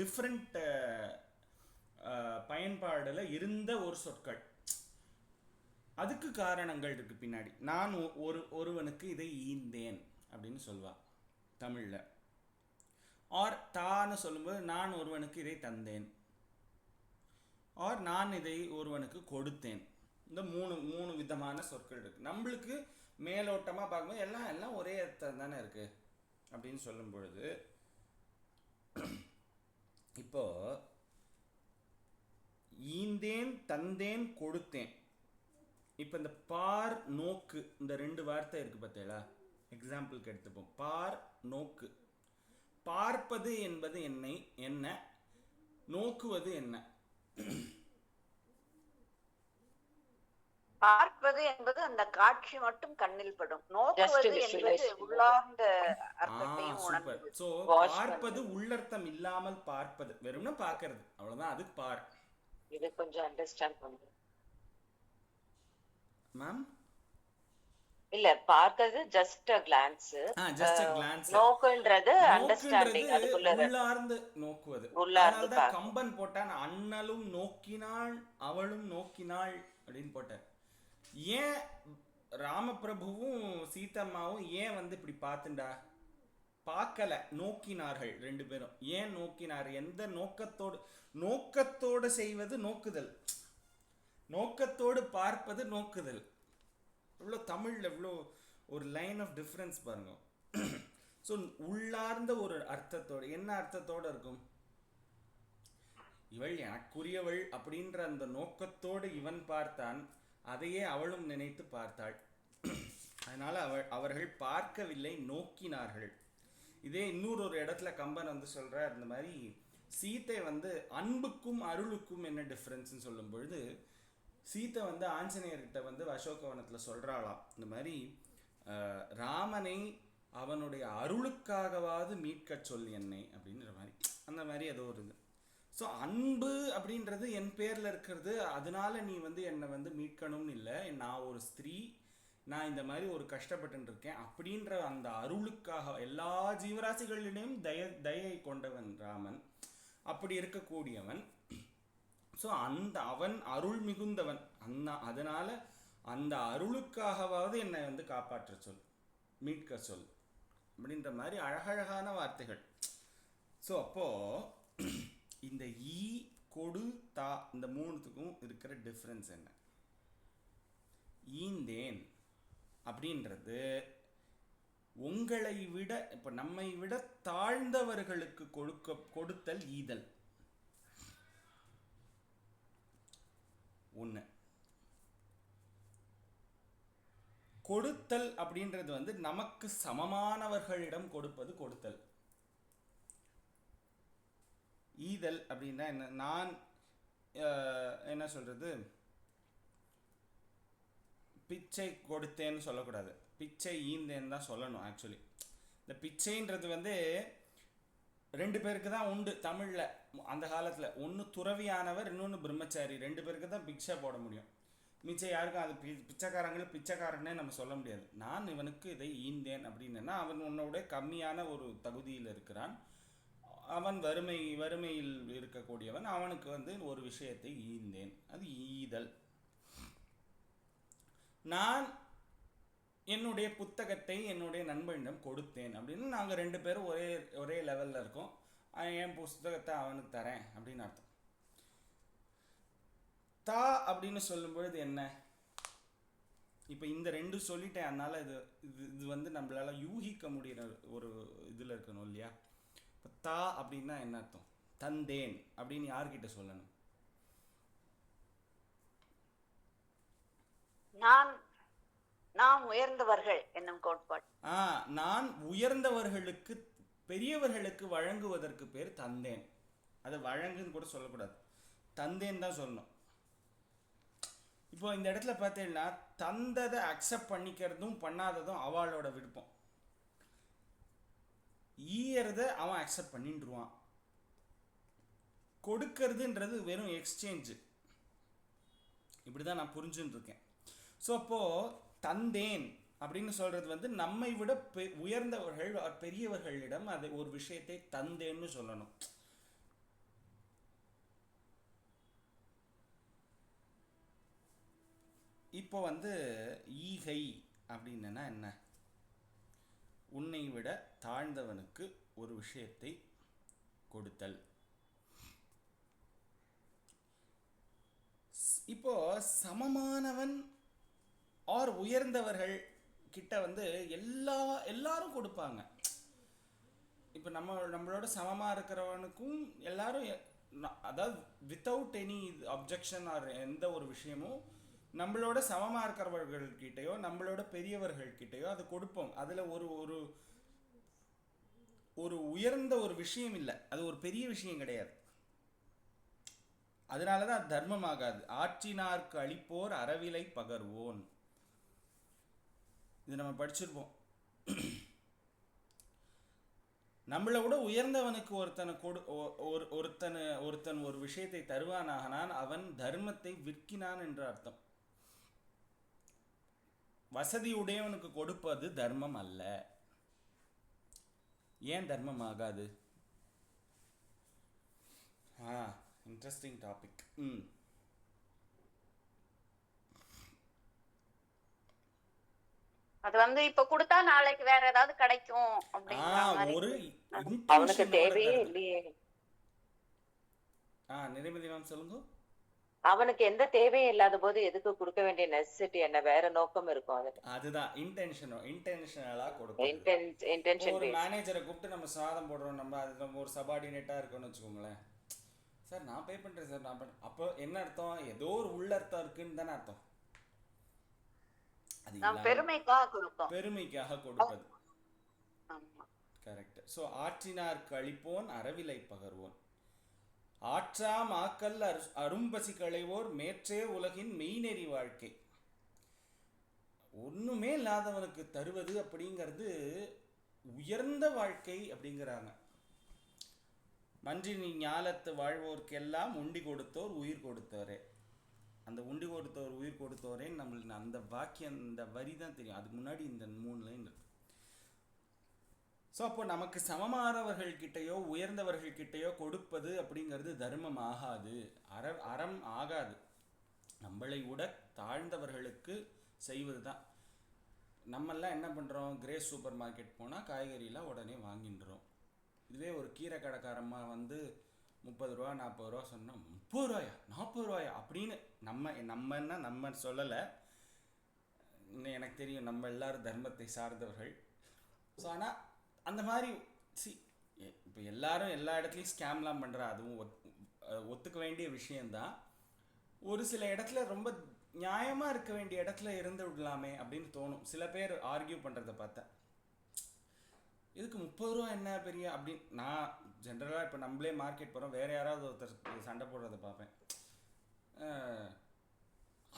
டிஃப்ரெண்ட் பயன்பாடில் இருந்த ஒரு சொற்கள். அதுக்கு காரணங்கள் இருக்கு பின்னாடி. நான் ஒருவனுக்கு இதை ஈந்தேன் அப்படின்னு சொல்வா தமிழில். ஆர் தான்னு சொல்லும்போது நான் ஒருவனுக்கு இதை தந்தேன், ஆர் நான் இதை ஒருவனுக்கு கொடுத்தேன். இந்த மூணு விதமான சொற்கள் இருக்கு. நம்மளுக்கு மேலோட்டமாக பார்க்கும்போது எல்லாம் ஒரே அர்த்தம் தானே இருக்கு அப்படின்னு சொல்லும் பொழுது, இப்போ ஈந்தேன் தந்தேன் கொடுத்தேன், இப்போ இந்த பார் நோக்கு இந்த 2 வார்த்தை இருக்கு பார்த்தீங்களா, எக்ஸாம்பிளுக்கு எடுத்துப்போம். பார் நோக்கு. பார்ப்பது என்பது என்ன, நோக்குவது என்ன? பார்ப்பது என்பது அந்த காட்சி மட்டும் கண்ணில் படும், நோக்குவது என்பது உள்ளார்ந்த அர்த்தத்தையும் உணர்ந்து. சோ பார்ப்பது உள்ளர்த்தம் இல்லாமல் பார்ப்பது, வெறும்னா பார்க்கிறது, அவ்வளவுதான். அது பார். இது கொஞ்சம் அண்டர்ஸ்டாண்ட் பண்ணுங்க மேம். இல்ல பார்க்கிறது just a glance, just a glance. நோக்குன்றது அண்டர்ஸ்டாண்டிங், அதுக்குள்ள உள்ளார்ந்து நோக்குவது. அதனாலதான் கம்பன் போட்டான், அண்ணலும் நோக்கினாள் அவளும் நோக்கினாள் அப்படின்னு போட்டார். ஏன் ராமபிரபுவும் சீதம்மாவும் ஏன் இப்படி பார்த்துண்டா பார்க்கல, நோக்கினார்கள் 2 பேரும். ஏன் நோக்கினார்? எந்த நோக்கத்தோடு செய்வது நோக்குதல். நோக்கத்தோடு பார்ப்பது நோக்குதல். எவ்வளோ தமிழில் எவ்வளோ ஒரு லைன் ஆஃப் டிஃப்ரென்ஸ் பாருங்க. ஸோ உள்ளார்ந்த ஒரு அர்த்தத்தோடு, என்ன அர்த்தத்தோடு இருக்கும், இவள் எனக்குரியவள் அப்படின்ற அந்த நோக்கத்தோடு இவன் பார்த்தான், அதையே அவளும் நினைத்து பார்த்தாள். அதனால அவர்கள் பார்க்கவில்லை, நோக்கினார்கள். இதே இன்னொரு இடத்துல கம்பன் வந்து சொல்றார், இந்த மாதிரி சீத்தை வந்து அன்புக்கும் அருளுக்கும் என்ன டிஃப்ரென்ஸ்ன்னு சொல்லும் பொழுது, சீத்தை வந்து ஆஞ்சநேயர்கிட்ட வந்து அசோகவனத்தில் சொல்றாளாம், இந்த மாதிரி ராமனை அவனுடைய அருளுக்காகவாது மீட்க சொல் என்னை அப்படின்ற மாதிரி, அந்த மாதிரி ஏதோ ஒரு இது. ஸோ அன்பு அப்படின்றது என் பேரில் இருக்கிறது, அதனால நீ வந்து என்னை வந்து மீட்கணும்னு இல்லை, நான் ஒரு ஸ்திரீ, நான் இந்த மாதிரி ஒரு கஷ்டப்பட்டு இருக்கேன் அப்படின்ற அந்த அருளுக்காக எல்லா ஜீவராசிகளிடையும் தயை கொண்டவன் ராமன், அப்படி இருக்கக்கூடியவன். ஸோ அவன் அருள் மிகுந்தவன், அதனால அந்த அருளுக்காகவாவது என்னை வந்து காப்பாற்ற சொல், மீட்க சொல் அப்படின்ற மாதிரி அழகழகான வார்த்தைகள். ஸோ அப்போ இந்த ஈ கொடு தா இந்த மூணுத்துக்கும் இருக்கிற டிஃப்ரென்ஸ் என்ன? ஈந்தேன் அப்படின்றது உங்களை விட, இப்போ நம்மை விட தாழ்ந்தவர்களுக்கு கொடுத்தல் ஈதல் ஒன்று. கொடுத்தல் அப்படின்றது வந்து நமக்கு சமமானவர்களிடம் கொடுத்தல். ஈதல் அப்படின்னா என்ன? நான் என்ன சொல்றது, பிச்சை கொடுத்தேன்னு சொல்லக்கூடாது, பிச்சை ஈந்தேன்னு தான் சொல்லணும். ஆக்சுவலி இந்த பிச்சைன்றது வந்து 2 பேருக்கு தான் உண்டு தமிழில் அந்த காலத்தில். ஒன்று துறவியானவர், இன்னொன்று பிரம்மச்சாரி, 2 பேருக்கு தான் பிச்சை போட முடியும். மிச்சம் யாருக்கும் அது பிச்சைக்காரங்களும் பிச்சைக்காரனே நம்ம சொல்ல முடியாது. நான் இவனுக்கு இதை ஈந்தேன் அப்படின்னா அவன் உன்னோட கம்மியான ஒரு தகுதியில் இருக்கிறான், அவன் வறுமையில் இருக்கக்கூடியவன், அவனுக்கு வந்து ஒரு விஷயத்தை ஈந்தேன், அது ஈதல். நான் என்னுடைய புத்தகத்தை என்னுடைய நண்பனிடம் கொடுத்தேன் அப்படின்னு நாங்கள் 2 பேரும் ஒரே லெவலில் இருக்கோம், என் புத்தகத்தை அவனுக்கு தரேன் அப்படின்னு அர்த்தம். தா அப்படின்னு சொல்லும் பொழுது என்ன, இப்போ இந்த 2 சொல்லிட்டேன், அதனால இது வந்து நம்மளால யூகிக்க முடிகிற ஒரு இதில் இருக்கணும் இல்லையா? இப்போ தா அப்படின்னா என்ன அர்த்தம்? தந்தேன் அப்படின்னு யார்கிட்ட சொல்லணும்? நான் உயர்ந்தவர்கள் என்னும் கோட்பாடு. நான் உயர்ந்தவர்களுக்கு, பெரியவர்களுக்கு வழங்குவதற்கு பேர் தந்தேன். அதை வழங்குன்னு கூட சொல்லக்கூடாது, தந்தேன் தான் சொல்லணும். இப்போ இந்த இடத்துல பார்த்தீங்கன்னா தந்ததை அக்செப்ட் பண்ணிக்கிறதும் பண்ணாததும் அவளோட விருப்பம். ஈயறத அவன் அக்செப்ட் பண்ணிட்டுருவான், கொடுக்கறதுன்றது வெறும் எக்ஸ்சேஞ்சு. இப்படி தான் நான் புரிஞ்சுன்னு இருக்கேன். ஸோ அப்போது தந்தேன் அப்படின்னு சொல்கிறது வந்து நம்மை விட உயர்ந்தவர்கள் பெரியவர்களிடம் அது ஒரு விஷயத்தை தந்தேன்னு சொல்லணும். இப்போ வந்து ஈகை அப்படின்னா என்ன? உன்னை விட தாழ்ந்தவனுக்கு ஒரு விஷயத்தை கொடுத்தல். இப்போ சமமானவன் ஆர் உயர்ந்தவர்கள் கிட்ட வந்து எல்லாரும் கொடுப்பாங்க. இப்போ நம்மளோட சமமாக இருக்கிறவனுக்கும் எல்லாரும், அதாவது வித்தவுட் எனி அப்ஜெக்ஷன் ஆர் எந்த ஒரு விஷயமும் நம்மளோட சமமாக இருக்கிறவர்கள்கிட்டையோ நம்மளோட பெரியவர்கள்கிட்டையோ அது கொடுப்போம். அதில் ஒரு உயர்ந்த ஒரு விஷயம் இல்லை, அது ஒரு பெரிய விஷயம் கிடையாது. அதனால தான் தர்மமாகாது. ஆற்றினார்க்கு அளிப்போர் அறவிலை பகர்வோன், இது நம்ம படிச்சிருப்போம். நம்மளை விட உயர்ந்தவனுக்கு ஒருத்தன் ஒரு விஷயத்தை தருவானாகனான் அவன் தர்மத்தை விற்கினான் என்ற அர்த்தம். வசதியுடையவனுக்கு கொடுப்பது தர்மம் அல்ல. ஏன் தர்மம் ஆகாது? Interesting topic. அது வந்து இப்ப கொடுத்தா நாளைக்கு வேற ஏதாவது கிடைக்கும் அப்படிங்கிற ஒரு அவனுக்கு தேவையே இல்லையே. நிறைமதி மேம் சொல்லுங்க. அவனுக்கு எந்த தேவையும் இல்லாத போது எதுக்கு கொடுக்க வேண்டிய நெசசிட்டி என்ன, வேற நோக்கம் இருக்கும் அதுல. அதுதான் இன்டென்ஷனலா கொடுப்பது. இன்டென்ஷன் ஒரு மேனேஜரை கூப்பிட்டு நம்ம சாதம் போடுறோம், நம்ம அது நம்ம ஒரு சபார்டினேட்டா இருக்கோம்னு வச்சுக்கோங்களேன். சார் நான் பே பண்றேன் சார், நான் பண்ண. அப்போ என்ன அர்த்தம்? ஏதோ ஒரு உள்ளர்த்தம் இருக்குன்னு தானே அர்த்தம். அது நாம் பெருமைக்காக கொடுப்போம். பெருமைக்காக கொடுப்பது. ஆமா. கரெக்ட். ஸோ ஆற்றினார்க்கு அளிப்போன் அறவிலை பகர்வோன், ஆற்றாம் ஆக்கல் அரும்பசி களைவோர் மேற்றே உலகின் மெய்நெறி வாழ்க்கை. ஒண்ணுமே இல்லாதவனுக்கு தருவது அப்படிங்கிறது உயர்ந்த வாழ்க்கை அப்படிங்கிறாங்க. மன்றினி ஞாலத்து வாழ்வோர்க்கெல்லாம் உண்டி கொடுத்தோர் உயிர் கொடுத்தோரே. அந்த உண்டி கொடுத்தோர் உயிர் கொடுத்தோரே நம்மளுக்கு அந்த வாக்கியம், அந்த வரி தான் தெரியும். அதுக்கு முன்னாடி இந்த 3 லைன் இருக்கு. ஸோ அப்போ நமக்கு சமமானவர்கள்கிட்டையோ உயர்ந்தவர்கள்கிட்டையோ கொடுப்பது அப்படிங்கிறது தர்மம் ஆகாது, அறம் ஆகாது. நம்மளை விட தாழ்ந்தவர்களுக்கு செய்வது தான். நம்மெல்லாம் என்ன பண்ணுறோம்? கிரேஸ் சூப்பர் மார்க்கெட் போனால் காய்கறிலாம் உடனே வாங்கின்றோம். இதுவே ஒரு கீரை கடைக்காரம்மா வந்து 30 ரூபா 40 ரூபா சொன்னால் 30 ரூபாயா 40 ரூபாயா அப்படின்னு நம்ம சொல்லலை. இன்னும் எனக்கு தெரியும் நம்ம எல்லாரும் தர்மத்தை சார்ந்தவர்கள். ஸோ ஆனால் அந்த மாதிரி இப்போ எல்லாரும் எல்லா இடத்துலையும் ஸ்கேம்லாம் பண்ணுறா, அதுவும் ஒத்துக்க வேண்டிய விஷயந்தான். ஒரு சில இடத்துல ரொம்ப நியாயமாக இருக்க வேண்டிய இடத்துல இருந்து விடலாமே அப்படின்னு தோணும். சில பேர் ஆர்கியூ பண்ணுறதை பார்த்தேன், இதுக்கு 30 ரூபா என்ன பெரிய அப்படின்னு. நான் ஜென்ரலாக இப்போ நம்மளே மார்க்கெட் போகிறோம், வேறு யாராவது ஒருத்தர் சண்டை போடுறதை பார்ப்பேன்.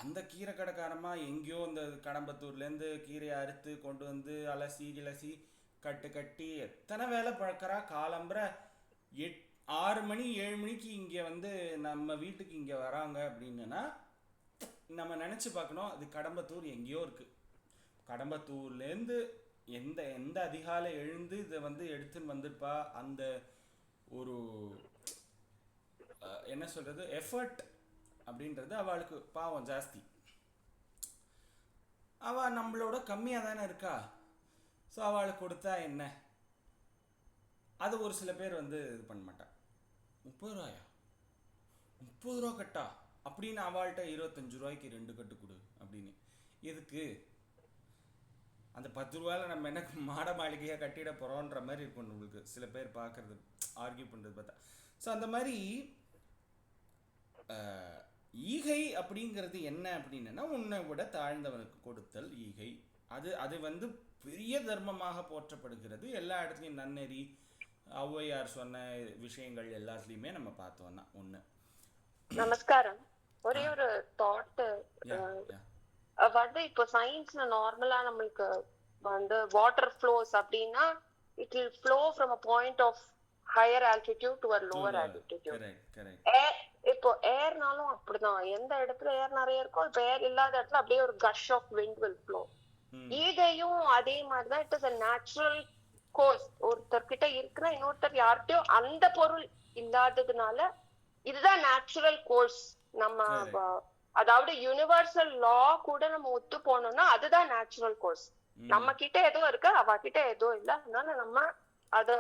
அந்த கீரை கடைக்காரமா எங்கேயோ இந்த கடம்பத்தூர்லேருந்து கீரையை அறுத்து கொண்டு வந்து அலசி கட்டி எத்தனை வேலை பழக்கிறா. காலம்புற 6 மணி 7 மணிக்கு இங்கே வந்து நம்ம வீட்டுக்கு இங்கே வராங்க அப்படின்னா நம்ம நினச்சி பார்க்கணும், அது கடம்பத்தூர் எங்கேயோ இருக்குது. கடம்பத்தூர்லேருந்து எந்த அதிகாலை எழுந்து இதை வந்து எடுத்துன்னு வந்துருப்பா. அந்த ஒரு என்ன சொல்கிறது, எஃபர்ட் அப்படின்றது அவளுக்கு பாவம் ஜாஸ்தி. அவள் நம்மளோட கம்மியாக தானே இருக்கா. ஸோ அவளுக்கு கொடுத்தா என்ன, அது ஒரு சில பேர் வந்து இது பண்ண மாட்டான். 30 ரூபாயா 30 ரூபா கட்டா அப்படின்னு அவள்கிட்ட 25 ரூபாய்க்கு 2 கட்டு கொடு அப்படின்னு. எதுக்கு? அந்த 10 ரூபாயில் நம்ம என்ன மாட மாளிகையாக கட்டிட போகிறோன்ற மாதிரி இருக்கும் நம்மளுக்கு. சில பேர் பார்க்குறது ஆர்கியூ பண்ணுறது பார்த்தா. ஸோ அந்த மாதிரி ஈகை அப்படிங்கிறது என்ன அப்படின்னா, உன்னை விட தாழ்ந்தவனுக்கு கொடுத்தல் ஈகை. அது வந்து பெரிய தர்மமாக போற்றப்படுகிறது. எல்லா இடத்துலையும் நன்னெறி ஔவையார் சொன்ன விஷயங்கள் எல்லாத்துலேயுமே நம்ம பார்த்தோம்னா ஒன்று. நமஸ்காரம். ஒரே ஒரு தாட் வந்து, இப்போ சயின்ஸ்ல நார்மலா நம்மளுக்கு வந்து வாட்டர் ஃப்ளோஸ் அப்படின்னா it will flow from a point of higher altitude to a lower altitude. இப்போ ஏர்னாலும் அப்படிதான், எந்த இடத்துல ஏர் நிறைய இருக்கோ இப்போ ஏர் இல்லாத இடத்துல அப்படியே ஒரு கஷ் ஆஃப் விண்ட் வில் ஃப்ளோ. ஈகையும் அதே மாதிரிதான். It is a natural course. ஒருத்தர்கிட்ட இருக்கிற இன்னொருத்தர் யார்கிட்டயும் அந்த பொருள் இல்லாததுனால இதுதான் நேச்சுரல் கோர்ஸ். நம்ம அதாவது யூனிவர்சல் லா கூட நம்ம ஒத்து போனோம்னா அதுதான் நேச்சுரல் கோர்ஸ். நம்ம கிட்ட ஏதோ இருக்கு, அவ கிட்ட ஏதோ இல்ல, அதனால நம்ம அத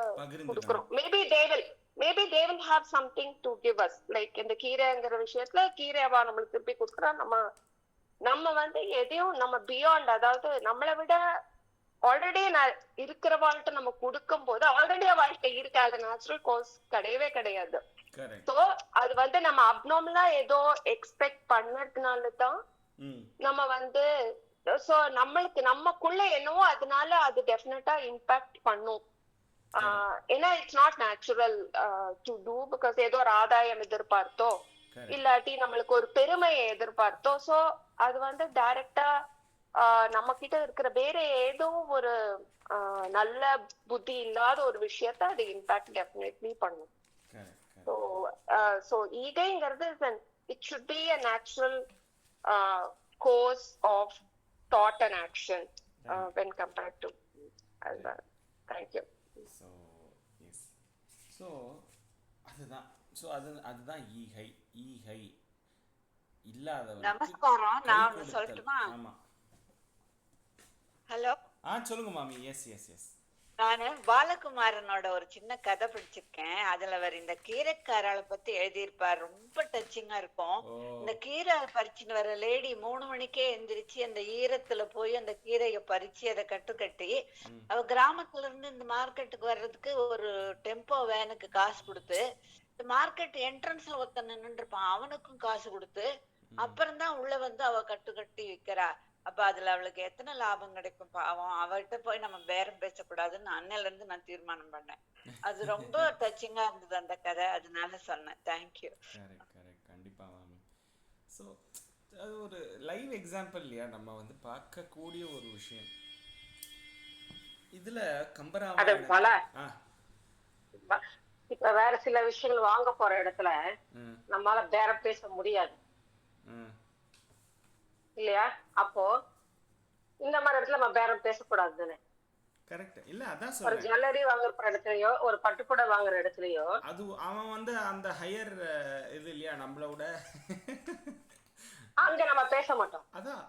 கொடுக்கிறோம். Maybe they will have something to give us. Like இந்த கீரைங்கிற விஷயத்துல கீரை அவ நம்மளுக்கு திருப்பி கொடுக்குறா. நம்ம வந்து எதையும் நம்ம பியாண்ட், அதாவது நம்மளை விட ஆல்ரெடி இருக்கிறவாழ்கிட்ட நம்ம கொடுக்கும் போது ஆல்ரெடி வாழ்க்கை இருக்கு. அது நேச்சுரல் கோர்ஸ் கிடையவே கிடையாது. சோ அது வந்து நம்ம அப்நார்மலா ஏதோ எக்ஸ்பெக்ட் பண்ணதுனாலதான் நம்ம வந்து, சோ நம்மளுக்கு நமக்குள்ள என்னவோ அதனால அது டெஃபினட்டா இம்பாக்ட் பண்ணும். ஏன்னா it's not natural to do, because ஏதோ ஒரு ஆதாயம் எதிர்பார்த்தோ இல்லாட்டி நம்மளுக்கு ஒரு பெருமையை எதிர்பார்த்தோம். சோ அது வந்து டைரக்டா நம்ம கிட்ட இருக்கிற வேற ஏதோ ஒரு நல்ல புத்தி இல்லாத ஒரு விஷயத்த அது இம்பாக்ட் டெஃபினெட்லி பண்ணும். சோ ஈகைங்கிறது it should be a natural course of thought and action when compared to that. Thank you. So அதுதான். ஸோ அதுதான் ஈகை இல்லாதவன். நமஸ்காரம். நான் சொல்லட்டுமா? ஆமா. ஹலோ. சொல்லுங்க மாமி. எஸ். நானு பாலகுமாரனோட ஒரு சின்ன கதை படிச்சிருக்கேன். அதுல அவர் இந்த கீரைக்காரால பத்தி எழுதியிருப்பார். ரொம்ப டச்சிங்கா இருக்கும். இந்த கீரை பறிச்சுன்னு வர லேடி 3 மணிக்கே எந்திரிச்சு அந்த ஈரத்துல போய் அந்த கீரையை பறிச்சு அதை கட்டி அவ கிராமத்துல இருந்து இந்த மார்க்கெட்டுக்கு வர்றதுக்கு ஒரு டெம்போ வேனுக்கு காசு கொடுத்து, இந்த மார்க்கெட் என்ட்ரன்ஸ்ல ஒருத்தன் நின்னுட்டு இருப்பான், அவனுக்கும் காசு கொடுத்து அப்புறம்தான் உள்ள வந்து அவ கட்டி விக்கிறா. அப்ப அதுல அவளுக்கு எத்தனை லாபம் கிடைக்கும் பாவம். அவள்கிட்ட போய் நம்ம பேரம் பேசக்கூடாதுன்னு அன்னையில இருந்து நான் தீர்மானம் பண்ணேன். அது ரொம்ப டச்சிங்கா இருந்தது அந்த கதை, அதனால சொன்னேன். தேங்க்யூ. கரெக்ட் கண்டிப்பா மேம். ஸோ அது ஒரு லைவ் எக்ஸாம்பிள் இல்லையா, நம்ம வந்து பார்க்கக்கூடிய ஒரு விஷயம். இதுல கம்பராமாயணம் இப்ப வேற சில விஷயங்கள் வாங்க போற இடத்துல நம்மளால பேரம் பேச முடியாது இல்லையா? அப்போ இந்த மாதிரி இடத்துல நம்ம பேரம் பேசக்கூடாது தானே? கரெக்ட் இல்ல, அதான் ஒரு சொல்றேன். ஜுவல்லரி வாங்குற இடத்துலயோ ஒரு பட்டுப்புடை வாங்குற இடத்துலயோ அது அவன் வந்து அந்த ஹையர் இது இல்லையா நம்மளோட, அங்க நம்ம பேச மாட்டோம். அதான்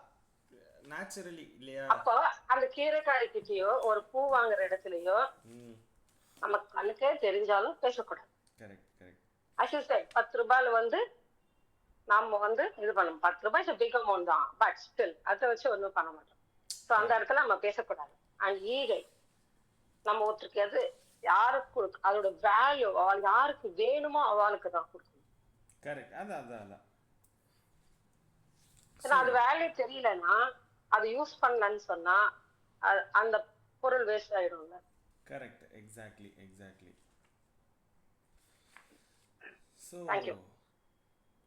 நேச்சுரலி இல்லையா? அப்போ அந்த கீரைக்காய்கிட்டயோ ஒரு பூ வாங்குற இடத்துலயோ நமக்கு கண்ணுக்கே தெரிஞ்சாலும் பேசக்கூடாது. Correct correct. அசிஸ்டன்ட் 10 ரூபாயில வந்து நாம வந்து இது பண்ணணும். 10 ரூபாய் பிக் அமௌண்ட் தான், பட் ஸ்டில் அதை வச்சு ஒன்றும் பண்ண மாட்டோம். ஸோ அந்த இடத்துல நம்ம பேசக்கூடாது. அண்ட் ஈகை நம்ம ஒருத்தருக்கு எது யாருக்கு கொடுக்க, அதோட வேல்யூ அவள் யாருக்கு வேணுமோ அவளுக்கு தான் கொடுக்கணும். கரெக்ட். அதான் அதான் அதான். அது வேல்யூ தெரியலன்னா அது யூஸ் பண்ணலன்னு சொன்னா அந்த பொருள் வேஸ்ட் ஆயிடும்ல. கரெக்ட். Exactly exactly. ஸோ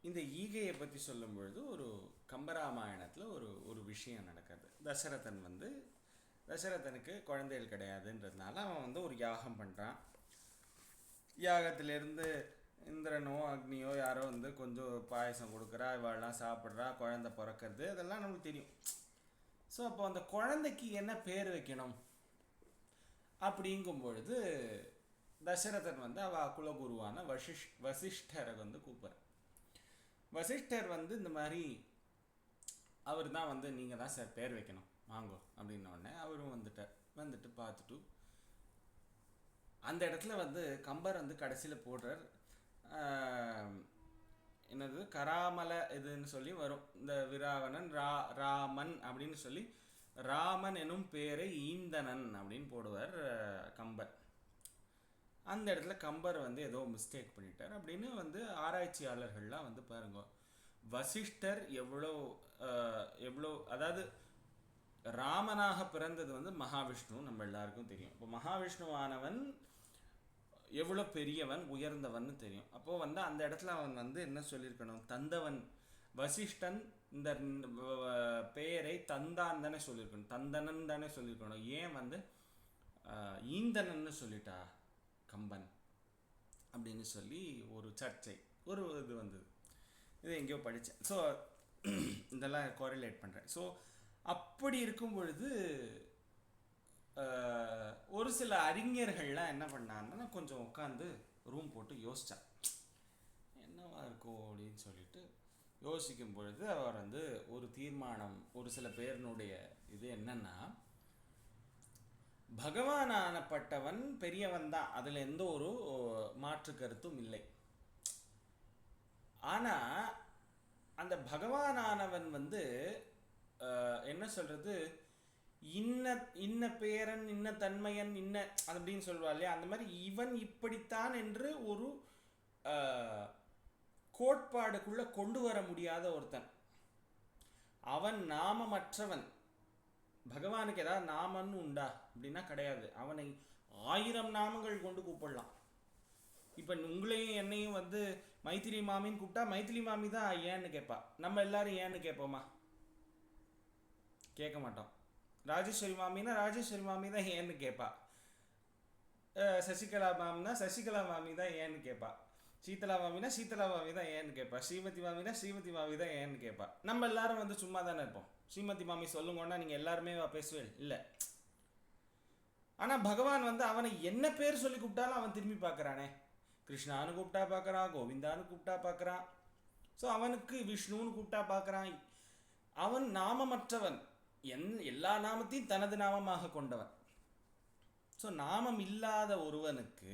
இந்த ஈகையை பற்றி சொல்லும் பொழுது ஒரு கம்பராமாயணத்தில் ஒரு விஷயம் நடக்குது. தசரதனுக்கு குழந்தைகள் கிடையாதுன்றதுனால அவன் வந்து ஒரு யாகம் பண்ணுறான். யாகத்திலேருந்து இந்திரனோ அக்னியோ யாரோ வந்து கொஞ்சம் பாயசம் கொடுக்குறா, இவாளெலாம் சாப்பிட்றா, குழந்தை பிறக்கிறது, அதெல்லாம் நமக்கு தெரியும். ஸோ அப்போ அந்த குழந்தைக்கு என்ன பேர் வைக்கணும் அப்படிங்கும் பொழுது தசரதன் வந்து அவள் குலகுருவான வசிஷ்டரை வந்து கூப்பிட்றான். வசிஷ்டர் வந்து இந்த மாதிரி அவர் தான் வந்து நீங்கள் தான் சார் பேர் வைக்கணும் வாங்கோ அப்படின்னோடனே அவரும் வந்துட்டு பார்த்துட்டு அந்த இடத்துல வந்து கம்பர் வந்து கடைசியில் போடுறார். என்னது கராமல இதுன்னு சொல்லி வரும். இந்த விராவணன் ராமன் அப்படின்னு சொல்லி ராமன் எனும் பேரை ஈந்தனன் அப்படின்னு போடுவார் கம்பர். அந்த இடத்துல கம்பர் வந்து ஏதோ மிஸ்டேக் பண்ணிட்டார் அப்படின்னு வந்து ஆராய்ச்சியாளர்கள்லாம் வந்து பாருங்க, வசிஷ்டர் எவ்வளோ அதாவது ராமனாக பிறந்தது வந்து மகாவிஷ்ணு நம்ம எல்லாருக்கும் தெரியும். இப்போ மகாவிஷ்ணுவானவன் எவ்வளோ பெரியவன் உயர்ந்தவன் தெரியும். அப்போது வந்து அந்த இடத்துல அவன் வந்து என்ன சொல்லியிருக்கணும், தந்தவன் வசிஷ்டன் இந்த பெயரை தந்தான் தானே சொல்லியிருக்கணும், தந்தனன் தானே சொல்லியிருக்கணும். ஏன் வந்து ஈந்தனன்னு சொல்லிட்டா கம்பன் அப்படின்னு சொல்லி ஒரு சர்ச்சை ஒரு இது வந்தது. இது எங்கேயோ படித்தேன். ஸோ இதெல்லாம் கோரிலேட் பண்ணுறேன். ஸோ அப்படி இருக்கும் பொழுது ஒரு சில அறிஞர்கள்லாம் என்ன பண்ணாங்கன்னா கொஞ்சம் உட்காந்து ரூம் போட்டு யோசித்தான் என்னவா இருக்கும் அப்படின்னு சொல்லிட்டு யோசிக்கும் பொழுது அவர் வந்து ஒரு தீர்மானம், ஒரு சில பேரினுடைய இது என்னன்னா, பகவானானப்பட்டவன் பெரியவன் தான், அதில் எந்த ஒரு மாற்று கருத்தும் இல்லை. ஆனால் அந்த பகவானானவன் வந்து என்ன சொல்கிறது, இன்ன பேரன் இன்ன தன்மையன் இன்ன அப்படின்னு சொல்லுவா இல்லையா, அந்த மாதிரி இவன் இப்படித்தான் என்று ஒரு கோட்பாடுக்குள்ளே கொண்டு வர முடியாத ஒருத்தன். அவன் நாமமற்றவன். பகவானுக்கு ஏதாவது நாமன்னு உண்டா அப்படின்னா கிடையாது. அவனை 1000 நாமங்கள் கொண்டு கூப்பிடலாம். இப்போ உங்களையும் என்னையும் வந்து மைத்திரி மாமின்னு கூப்பிட்டா மைத்திரி மாமி தான் ஏன்னு கேட்பா. நம்ம எல்லாரும் ஏன்னு கேட்போமா? கேட்க மாட்டோம். ராஜேஸ்வரி மாமின்னா ராஜேஸ்வரி மாமி தான் ஏன்னு கேட்பா. சசிகலா மாமினா சசிகலா மாமி தான் ஏன்னு கேட்பா. சீதலா மாமினா சீதலா மாமி தான் ஏன்னு கேட்பா. ஸ்ரீமதி மாமினா ஸ்ரீமதி மாமி தான் ஏன்னு கேட்பா. நம்ம எல்லாரும் வந்து சும்மா தானே இருப்போம். ஸ்ரீமதி மாமி சொல்லுங்கன்னா நீங்கள் எல்லாருமே பேசுவேன் இல்லை. ஆனால் பகவான் வந்து அவனை என்ன பேர் சொல்லி கூப்பிட்டாலும் அவன் திரும்பி பார்க்குறானே. கிருஷ்ணான்னு கூப்பிட்டா பார்க்குறான், கோவிந்தான்னு கூப்பிட்டா பார்க்குறான். ஸோ அவனுக்கு விஷ்ணுன்னு கூப்பிட்டா பார்க்குறான். அவன் நாமமற்றவன், எல்லா நாமத்தையும் தனது நாமமாக கொண்டவன். ஸோ ஸோ நாமம் இல்லாத ஒருவனுக்கு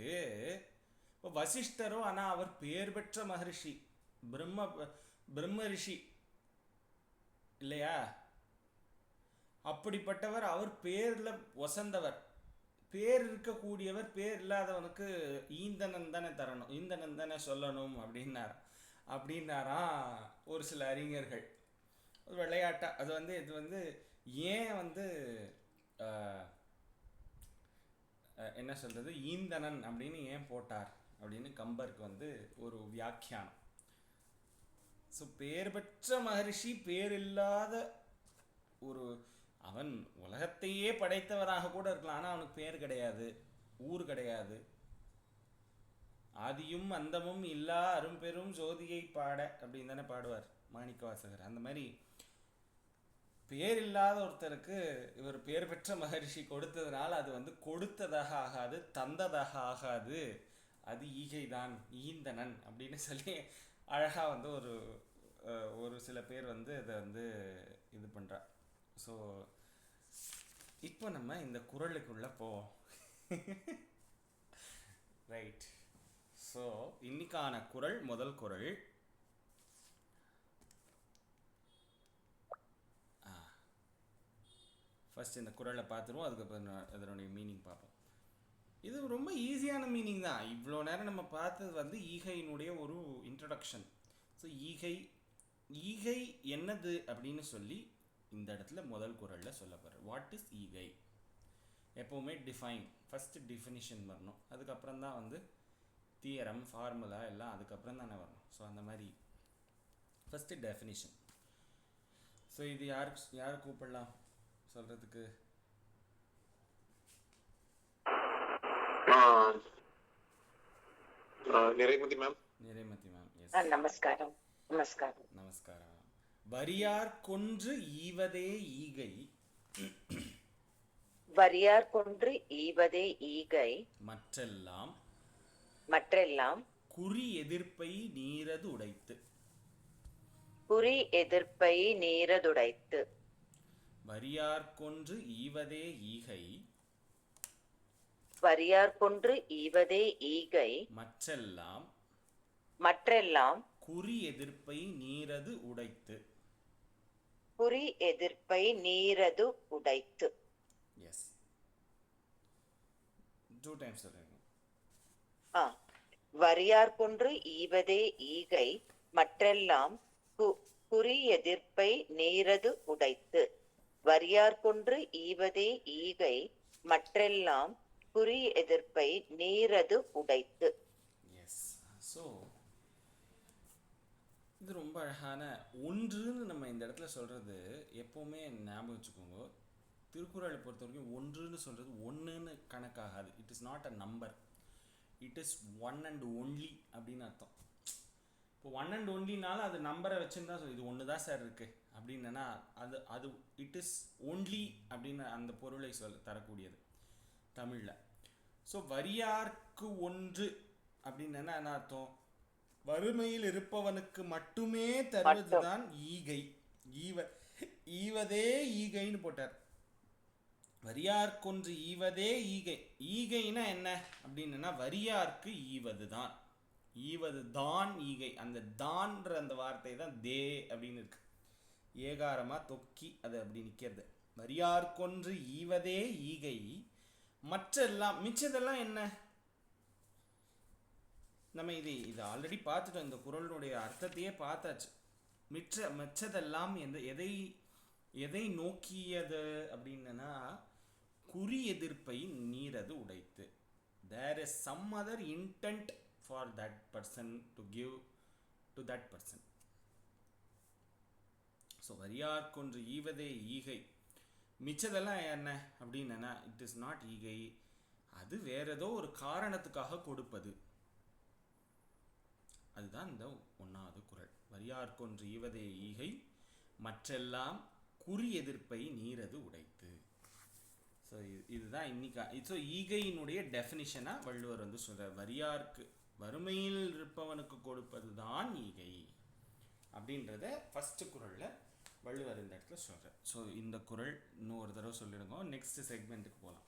இப்போ வசிஷ்டரோ, ஆனால் அவர் பேர் பெற்ற மகரிஷி, பிரம்ம ரிஷி இல்லையா? அப்படிப்பட்டவர், அவர் பேரில் வசந்தவர், பேர் இருக்கக்கூடியவர். பேர் இல்லாதவனுக்கு ஈந்தனன் தானே தரணும், ஈந்தனன் தானே சொல்லணும் அப்படின்னாராம் ஒரு சில அறிஞர்கள். ஒரு விளையாட்டா அது இது ஏன் என்ன சொல்றது, ஈந்தனன் அப்படின்னு ஏன் போட்டார் அப்படின்னு கம்பருக்கு ஒரு வியாக்கியானம். ஸோ பேர் பெற்ற மகரிஷி, பேர் இல்லாத ஒரு, அவன் உலகத்தையே படைத்தவராக கூட இருக்கலாம், ஆனால் அவனுக்கு பேர் கிடையாது, ஊர் கிடையாது. ஆதியும் அந்தமும் இல்லா அரும்பெரும் ஜோதியை பாட அப்படின்னு தானே பாடுவார் மாணிக்கவாசகர். அந்த மாதிரி பேர் இல்லாத ஒருத்தருக்கு இவர் பேர் பெற்ற மகரிஷி கொடுத்ததுனால அது கொடுத்ததாக ஆகாது, தந்ததாக ஆகாது, அது ஈகைதான், ஈந்தனன் அப்படின்னு சொல்லி அழகா ஒரு சில பேர் இதை இது பண்றா. ஸோ இப்போ நம்ம இந்த குறளுக்குள்ள போவோம். ரைட். ஸோ இன்னைக்கான குறள், முதல் குறள். ஃபர்ஸ்ட் இந்த குறளை பார்த்துருவோம், அதுக்கப்புறம் அதனுடைய மீனிங் பார்ப்போம். இது ரொம்ப ஈஸியான மீனிங் தான். இவ்வளோ நேரம் நம்ம பார்த்தது ஈகையினுடைய ஒரு இன்ட்ரடக்ஷன். ஸோ ஈகை என்னது அப்படின்னு சொல்லி இந்த இடத்துல முதல் குறளில் சொல்லப்படுற வாட் இஸ் ஈகை. எப்போவுமே டிஃபைன், ஃபஸ்ட்டு டிஃபினிஷன் வரணும், அதுக்கப்புறம் தான் தியரம், ஃபார்முலா எல்லாம் அதுக்கப்புறம் தானே வரணும். ஸோ அந்த மாதிரி ஃபஸ்ட்டு டெஃபினிஷன். ஸோ இது யார் கூப்பிடலாம் சொல்கிறதுக்கு? நிறைமதி மேம். நிறைமதி மேம். எஸ். நமஸ்காரம். நமஸ்காரம். நமஸ்காரம். வரியார் கொன்று ஈவதே ஈகை. வரியார் கொன்று ஈவதே ஈகை. மற்றெல்லாம் குறி எதிர்ப்பை நீரது உடைத்து. குறி எதிர்ப்பை நீரதுடைத்து. வரியார் கொன்று ஈவதே ஈகை. வரியார் கொன்று ஈவதே ஈகை. மற்றெல்லாம் குறி எதிர்ப்பை நீரது உடைத்து. குறி எதிர்ப்பை நீரது உடைத்து. எஸ். 2 times சொல்றேன். வரியார் கொன்று ஈவதே ஈகை. மற்றெல்லாம் குறி எதிர்ப்பை நீரது உடைத்து. வரியார் கொன்று ஈவதே ஈகை. மற்றெல்லாம் குறி எதிர்ப்பை நீரது உடைத்து. எஸ். ஸோ இது ரொம்ப அழகான ஒன்றுன்னு நம்ம இந்த இடத்துல சொல்றது எப்பவுமே ஞாபகம் வச்சுக்கோங்க. திருக்குறளை பொறுத்த வரைக்கும் ஒன்றுன்னு சொல்றது ஒன்றுன்னு கணக்காகாது. It is not a number, it is one and only அப்படின்னு அர்த்தம். இப்போ ஒன் அண்ட் ஒன்லினால அது நம்பரை வச்சுருந்தா இது ஒன்று தான் சார் இருக்கு அப்படின்னா அது இட் இஸ் ஒன்லி அப்படின்னு அந்த பொருளை தரக்கூடியது தமிழில். ஸோ வரியார்க்கு ஒன்று அப்படின்னு என்ன அர்த்தம்? வறுமையில் இருப்பவனுக்கு மட்டுமே தருவதுதான் ஈகை. ஈவதே ஈகைன்னு போட்டார். வரியார்க்கொன்று ஈவதே ஈகை. ஈகைனா என்ன அப்படின்னா வரியார்க்கு ஈவதுதான், ஈவதுதான் ஈகை. அந்த தான்ற அந்த வார்த்தை தான் தே அப்படின்னு இருக்கு, ஏகாரமா தொக்கி அது அப்படி நிற்கிறது. வரியார்க்கொன்று ஈவதே ஈகை. மற்றெல்லாம், மிச்சதெல்லாம் என்ன? நம்ம இது ஆல்ரெடி பார்த்துட்டோம், இந்த குறளுடைய அர்த்தத்தையே பார்த்தாச்சு. மிச்சதெல்லாம் எதை நோக்கியது அப்படின்னா குறி எதிர்ப்பை நீரது உடைத்து. There is some other intent for that person to give to that person. So வரியார்க்கொன்று ஈவதே ஈகை. மிச்சதெல்லாம் என்ன அப்படின்னா இட் இஸ் நாட் ஈகை, அது வேற ஏதோ ஒரு காரணத்துக்காக கொடுப்பது. அதுதான் இந்த 1வது குறள். வரியார்க்கொன்று ஈவதே ஈகை. மற்றெல்லாம் குறி எதிர்ப்பை நீரது உடைத்து. ஸோ இதுதான் இன்னைக்கா. ஸோ ஈகையினுடைய டெஃபினிஷனாக வள்ளுவர் சொல்கிறார். வரியார்க்கு, வறுமையில் இருப்பவனுக்கு கொடுப்பது தான் ஈகை அப்படின்றத ஃபர்ஸ்ட் குறளில் வள்ளுவர் இந்த இடத்துல சொல்கிறார். ஸோ இந்த குறள் இன்னும் ஒரு தடவை சொல்லிடுங்க, நெக்ஸ்ட் செக்மெண்ட்டுக்கு போகலாம்.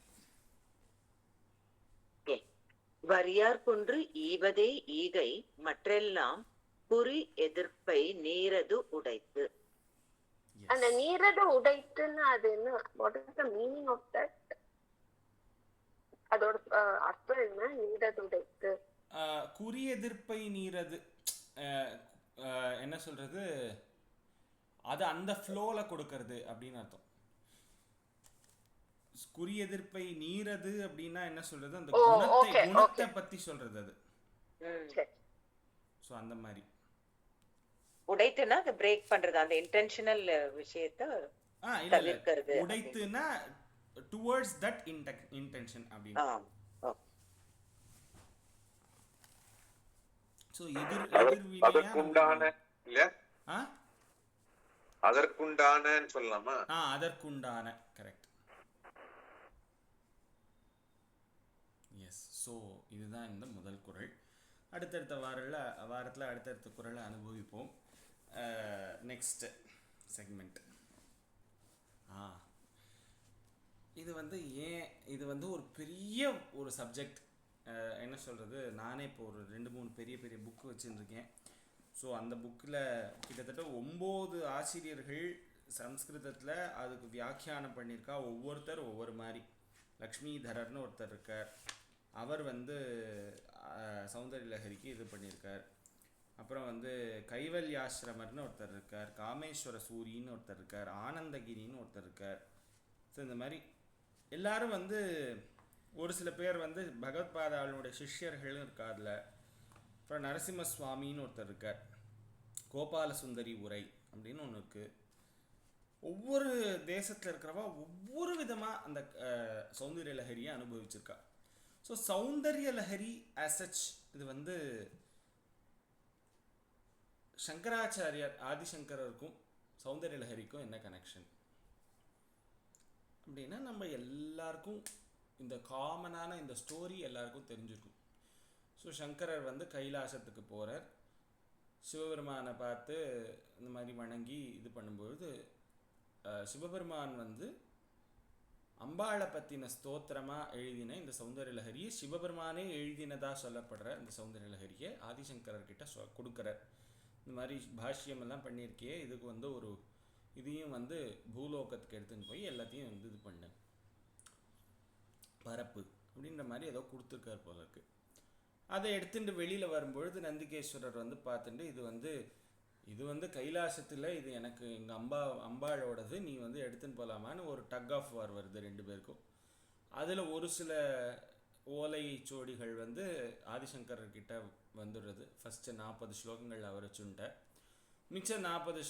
வரியார் குன்று ஈவதே ஈகை மற்றெல்லாம் குறி எதிர்ப்பை நீரது உடைத்து. அந்த நீரது உடைத்துன்னு அது என்ன? What is the meaning of that? அதோட அர்த்தம் என்ன? நீரது உடைத்து குறி எதிர்ப்பை நீரது என்ன சொல்றது, அது அந்த ஃப்ளோல கொடுக்கறது அப்படின்னு அர்த்தம். குறி எதிர்ப்பை நீரது அப்படின்னா என்ன சொல்றது, அந்த குணத்தை பத்தி சொல்றது அது. சோ அந்த மாதிரி உடைத்துனா அது பிரேக் பண்றது, அந்த இன்டென்ஷனல் விஷயத்தை தவிர்க்கிறது. உடைத்துனா டுவர்ட்ஸ் தட் இன்டென்ஷன் அப்படின்னு. சோ அதற்குண்டான இல்லையா, அதற்குண்டான சொல்லலாமா? அதற்குண்டான கரெக்ட். எஸ். ஸோ இதுதான் இந்த முதல் குறள். அடுத்தடுத்த வாரத்தில் அடுத்தடுத்த குறளை அனுபவிப்போம். Next segment. இது வந்து இது வந்து ஒரு பெரிய ஒரு சப்ஜெக்ட். என்ன சொல்கிறது, நானே இப்போ ஒரு 2-3 பெரிய பெரிய புக்கு வச்சுருக்கேன். ஸோ அந்த புக்கில் கிட்டத்தட்ட 9 ஆசிரியர்கள் சம்ஸ்கிருதத்தில் அதுக்கு வியாக்கியானம் பண்ணியிருக்கா. ஒவ்வொருத்தர் ஒவ்வொரு மாதிரி. லக்ஷ்மிதரர்னு ஒருத்தர் இருக்கார், அவர் வந்து சௌந்தர்ய லஹரிக்கு இது பண்ணியிருக்கார். அப்புறம் வந்து கைவல்யாசிரமர்னு ஒருத்தர் இருக்கார், காமேஸ்வர சூரின்னு ஒருத்தர் இருக்கார், ஆனந்தகிரின்னு ஒருத்தர் இருக்கார். ஸோ இந்த மாதிரி எல்லாரும் வந்து ஒரு சில பேர் வந்து பகவத்பாதாளுடைய சிஷ்யர்களும் இருக்கா அதில். அப்புறம் நரசிம்ம சுவாமின்னு ஒருத்தர் இருக்கார், கோபால சுந்தரி உரை அப்படின்னு ஒன்று இருக்குது. ஒவ்வொரு தேசத்தில் இருக்கிறவா ஒவ்வொரு விதமாக அந்த Soundarya லஹரியை அனுபவிச்சிருக்கா. So Soundarya Lahari as such இது வந்து சங்கராச்சாரியார் ஆதிசங்கரருக்கும் சௌந்தர்ய லஹரிக்கும் என்ன கனெக்ஷன் அப்படின்னா, நம்ம எல்லாருக்கும் இந்த காமனான இந்த ஸ்டோரி எல்லாருக்கும் தெரிஞ்சிருக்கும். ஸோ சங்கரர் வந்து கைலாசத்துக்கு போகிறார், சிவபெருமானை பார்த்து இந்த மாதிரி வணங்கி இது பண்ணும்பொழுது சிவபெருமான் வந்து அம்பாளை பற்றின ஸ்தோத்திரமாக எழுதின இந்த சௌந்தர்ய லஹரியை, சிவபெருமானே எழுதினதாக சொல்லப்படுற இந்த சௌந்தர்ய லஹரியை ஆதிசங்கரர்கிட்ட கொடுக்குறார். இந்த மாதிரி பாஷ்யமெல்லாம் பண்ணியிருக்கே, இதுக்கு வந்து ஒரு இதையும் வந்து பூலோகத்துக்கு எடுத்துன்னு போய் எல்லாத்தையும் வந்து இது பண்ண பரப்பு அப்படின்ற மாதிரி ஏதோ கொடுத்துருக்கார் போல இருக்கு. அதை எடுத்துட்டு வெளியில் வரும்பொழுது நந்திகேஸ்வரர் வந்து பார்த்துட்டு இது வந்து கைலாசத்தில் இது எனக்கு எங்கள் அம்பாளோடது, நீ வந்து எடுத்துன்னு போகலாமான்னு ஒரு டக் ஆஃப் வார் வருது 2 பேருக்கும். அதில் ஒரு சில ஓலை சோடிகள் வந்து ஆதிசங்கர்கிட்ட வந்துடுறது. ஃபஸ்ட்டு 40 ஸ்லோகங்கள் அவர் வச்சுட்ட, மிச்சம் 40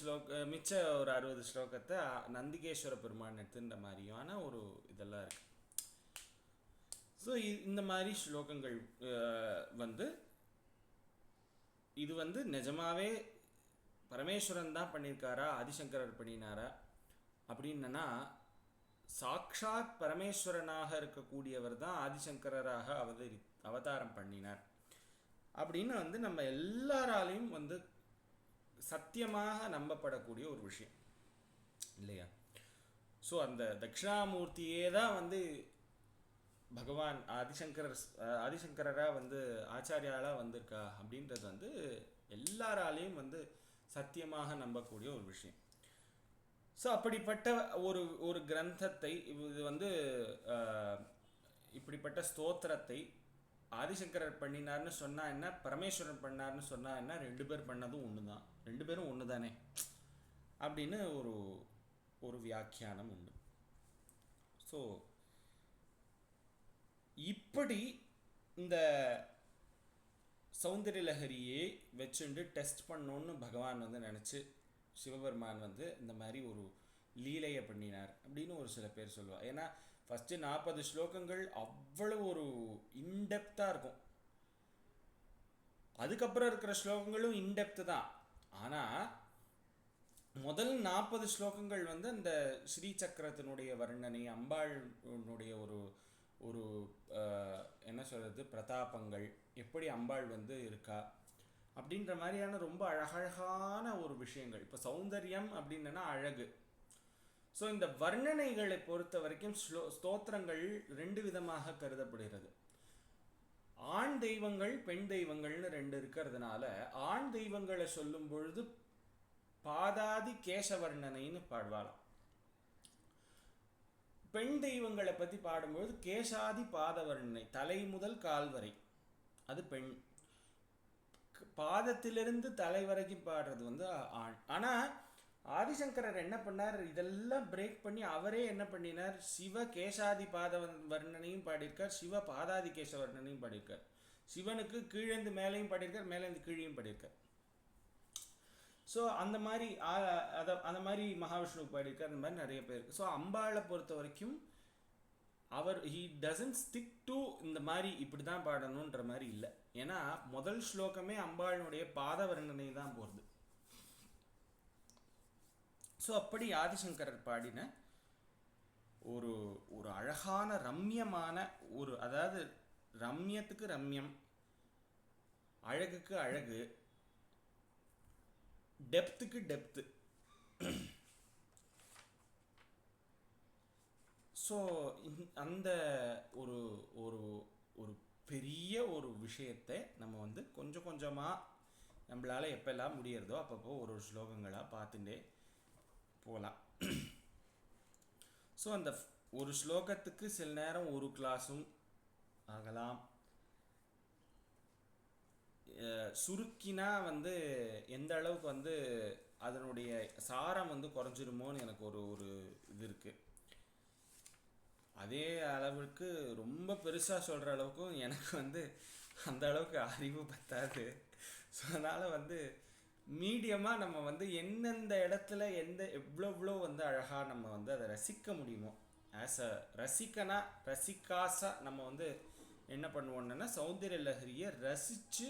மிச்சம் ஒரு 60 ஸ்லோகத்தை நந்திகேஸ்வர பெருமான் எடுத்துன்ற மாதிரியான ஒரு இதெல்லாம் இருக்குது. ஸோ இந்த மாதிரி ஸ்லோகங்கள் வந்து இது வந்து நிஜமாவே பரமேஸ்வரன் தான் பண்ணியிருக்காரா, ஆதிசங்கரர் பண்ணினாரா அப்படின்னா, சாக்ஷாத் பரமேஸ்வரனாக இருக்கக்கூடியவர் தான் ஆதிசங்கரராக அவதாரம் பண்ணினார் அப்படின்னு வந்து நம்ம எல்லாராலையும் வந்து சத்தியமாக நம்பப்படக்கூடிய ஒரு விஷயம் இல்லையா. ஸோ அந்த தட்சிணாமூர்த்தியே தான் வந்து பகவான் ஆதிசங்கரராக வந்து ஆச்சாரியாலாக வந்திருக்கா அப்படின்றது வந்து எல்லாராலையும் வந்து சத்தியமாக நம்பக்கூடிய ஒரு விஷயம். ஸோ அப்படிப்பட்ட ஒரு கிரந்தத்தை, இது வந்து இப்படிப்பட்ட ஸ்தோத்திரத்தை ஆதிசங்கரர் பண்ணினார்னு சொன்னா என்ன, பரமேஸ்வரன் பண்ணார்னு சொன்னா என்ன, 2 பேர் பண்ணதும் ஒன்று தான், 2 பேரும் ஒன்று தானே அப்படின்னு ஒரு வியாக்கியானம் உண்டு. ஸோ இப்படி இந்த சௌந்தர்ய லஹரியை வச்சுட்டு டெஸ்ட் பண்ணோன்னு பகவான் வந்து நினச்சி சிவபெருமான் வந்து இந்த மாதிரி ஒரு லீலையை பண்ணினார் அப்படின்னு ஒரு சில பேர் சொல்லுவாள். ஏன்னா ஃபஸ்ட்டு 40 ஸ்லோகங்கள் அவ்வளோ ஒரு இன்டெப்த்தாக இருக்கும், அதுக்கப்புறம் இருக்கிற ஸ்லோகங்களும் இன்டெப்த்து தான். ஆனால் முதல் 40 ஸ்லோகங்கள் வந்து அந்த ஸ்ரீ சக்கரத்தினுடைய வர்ணனை, அம்பாளுடைய ஒரு என்ன சொல்கிறது, பிரதாபங்கள், எப்படி அம்பாள் வந்து இருக்கா அப்படின்ற மாதிரியான ரொம்ப அழகழகான ஒரு விஷயங்கள். இப்போ சௌந்தர்யம் அப்படின்னா அழகு. ஸோ இந்த வர்ணனைகளை பொறுத்த வரைக்கும் ஸ்தோத்திரங்கள் 2 விதமாக கருதப்படுகிறது. ஆண் தெய்வங்கள் பெண் தெய்வங்கள்னு ரெண்டு இருக்கிறதுனால ஆண் தெய்வங்களை சொல்லும் பொழுது பாதாதி கேசவர்ணனைன்னு பாடுவாளாம். பெண் தெய்வங்களை பற்றி பாடும்பொழுது கேசாதி பாதவர்ணனை, தலை முதல் கால் வரை, அது பெண். பாதத்திலிருந்து தலை வரைக்கும் பாடுறது வந்து ஆண். ஆனால் ஆதிசங்கரர் என்ன பண்ணார், இதெல்லாம் பிரேக் பண்ணி அவரே என்ன பண்ணினார், சிவ கேசாதி பாத வர்ணனையும் பாடியிருக்கார், சிவ பாதாதி கேச வர்ணனையும் பாடியிருக்கார். சிவனுக்கு கீழேந்து மேலேயும் பாடியிருக்கார், மேலேந்து கீழேயும் பாடியிருக்கார். ஸோ அந்த மாதிரி அந்த மாதிரி மகாவிஷ்ணுவுக்கு பாடியிருக்கார். அந்த மாதிரி நிறைய பேர். ஸோ அம்பாளை பொறுத்த வரைக்கும் அவர் ஹீ டசன்ட் ஸ்டிக் டு இந்த மாதிரி இப்படி தான் பாடணுன்ற மாதிரி இல்லை. ஏன்னா முதல் ஸ்லோகமே அம்பாளுடைய பாத வர்ணனை தான் போகிறது. ஸோ அப்படி ஆதிசங்கரர் பாடின ஒரு ஒரு அழகான ரம்யமான ஒரு, அதாவது ரம்யத்துக்கு ரம்யம், அழகுக்கு அழகு, டெப்த்துக்கு டெப்த்து. ஸோ அந்த ஒரு ஒரு ஒரு பெரிய ஒரு விஷயத்தை நம்ம வந்து கொஞ்சம் கொஞ்சமாக நம்மளால் எப்பெல்லாம் முடியறதோ அப்பப்போ ஒரு ஸ்லோகங்களாக பார்த்துட்டே போகலாம். ஸோ அந்த ஒரு ஸ்லோகத்துக்கு சில நேரம் ஒரு கிளாஸும் ஆகலாம். சுருக்கினா வந்து எந்த அளவுக்கு வந்து அதனுடைய சாரம் வந்து குறைஞ்சிருமோன்னு எனக்கு ஒரு ஒரு இது இருக்குது. அதே அளவுக்கு ரொம்ப பெருசாக சொல்கிற அளவுக்கும் எனக்கு வந்து அந்த அளவுக்கு அறிவு பத்தாது. ஸோ அதனால் வந்து மீடியமாக நம்ம வந்து எந்தெந்த இடத்துல எவ்வளோ வந்து அழகாக நம்ம வந்து அதை ரசிக்க முடியுமோ, ஆஸ் அ ரசிக்காசா நம்ம வந்து என்ன பண்ணுவோன்னா சௌந்தர்ய லஹரியை ரசித்து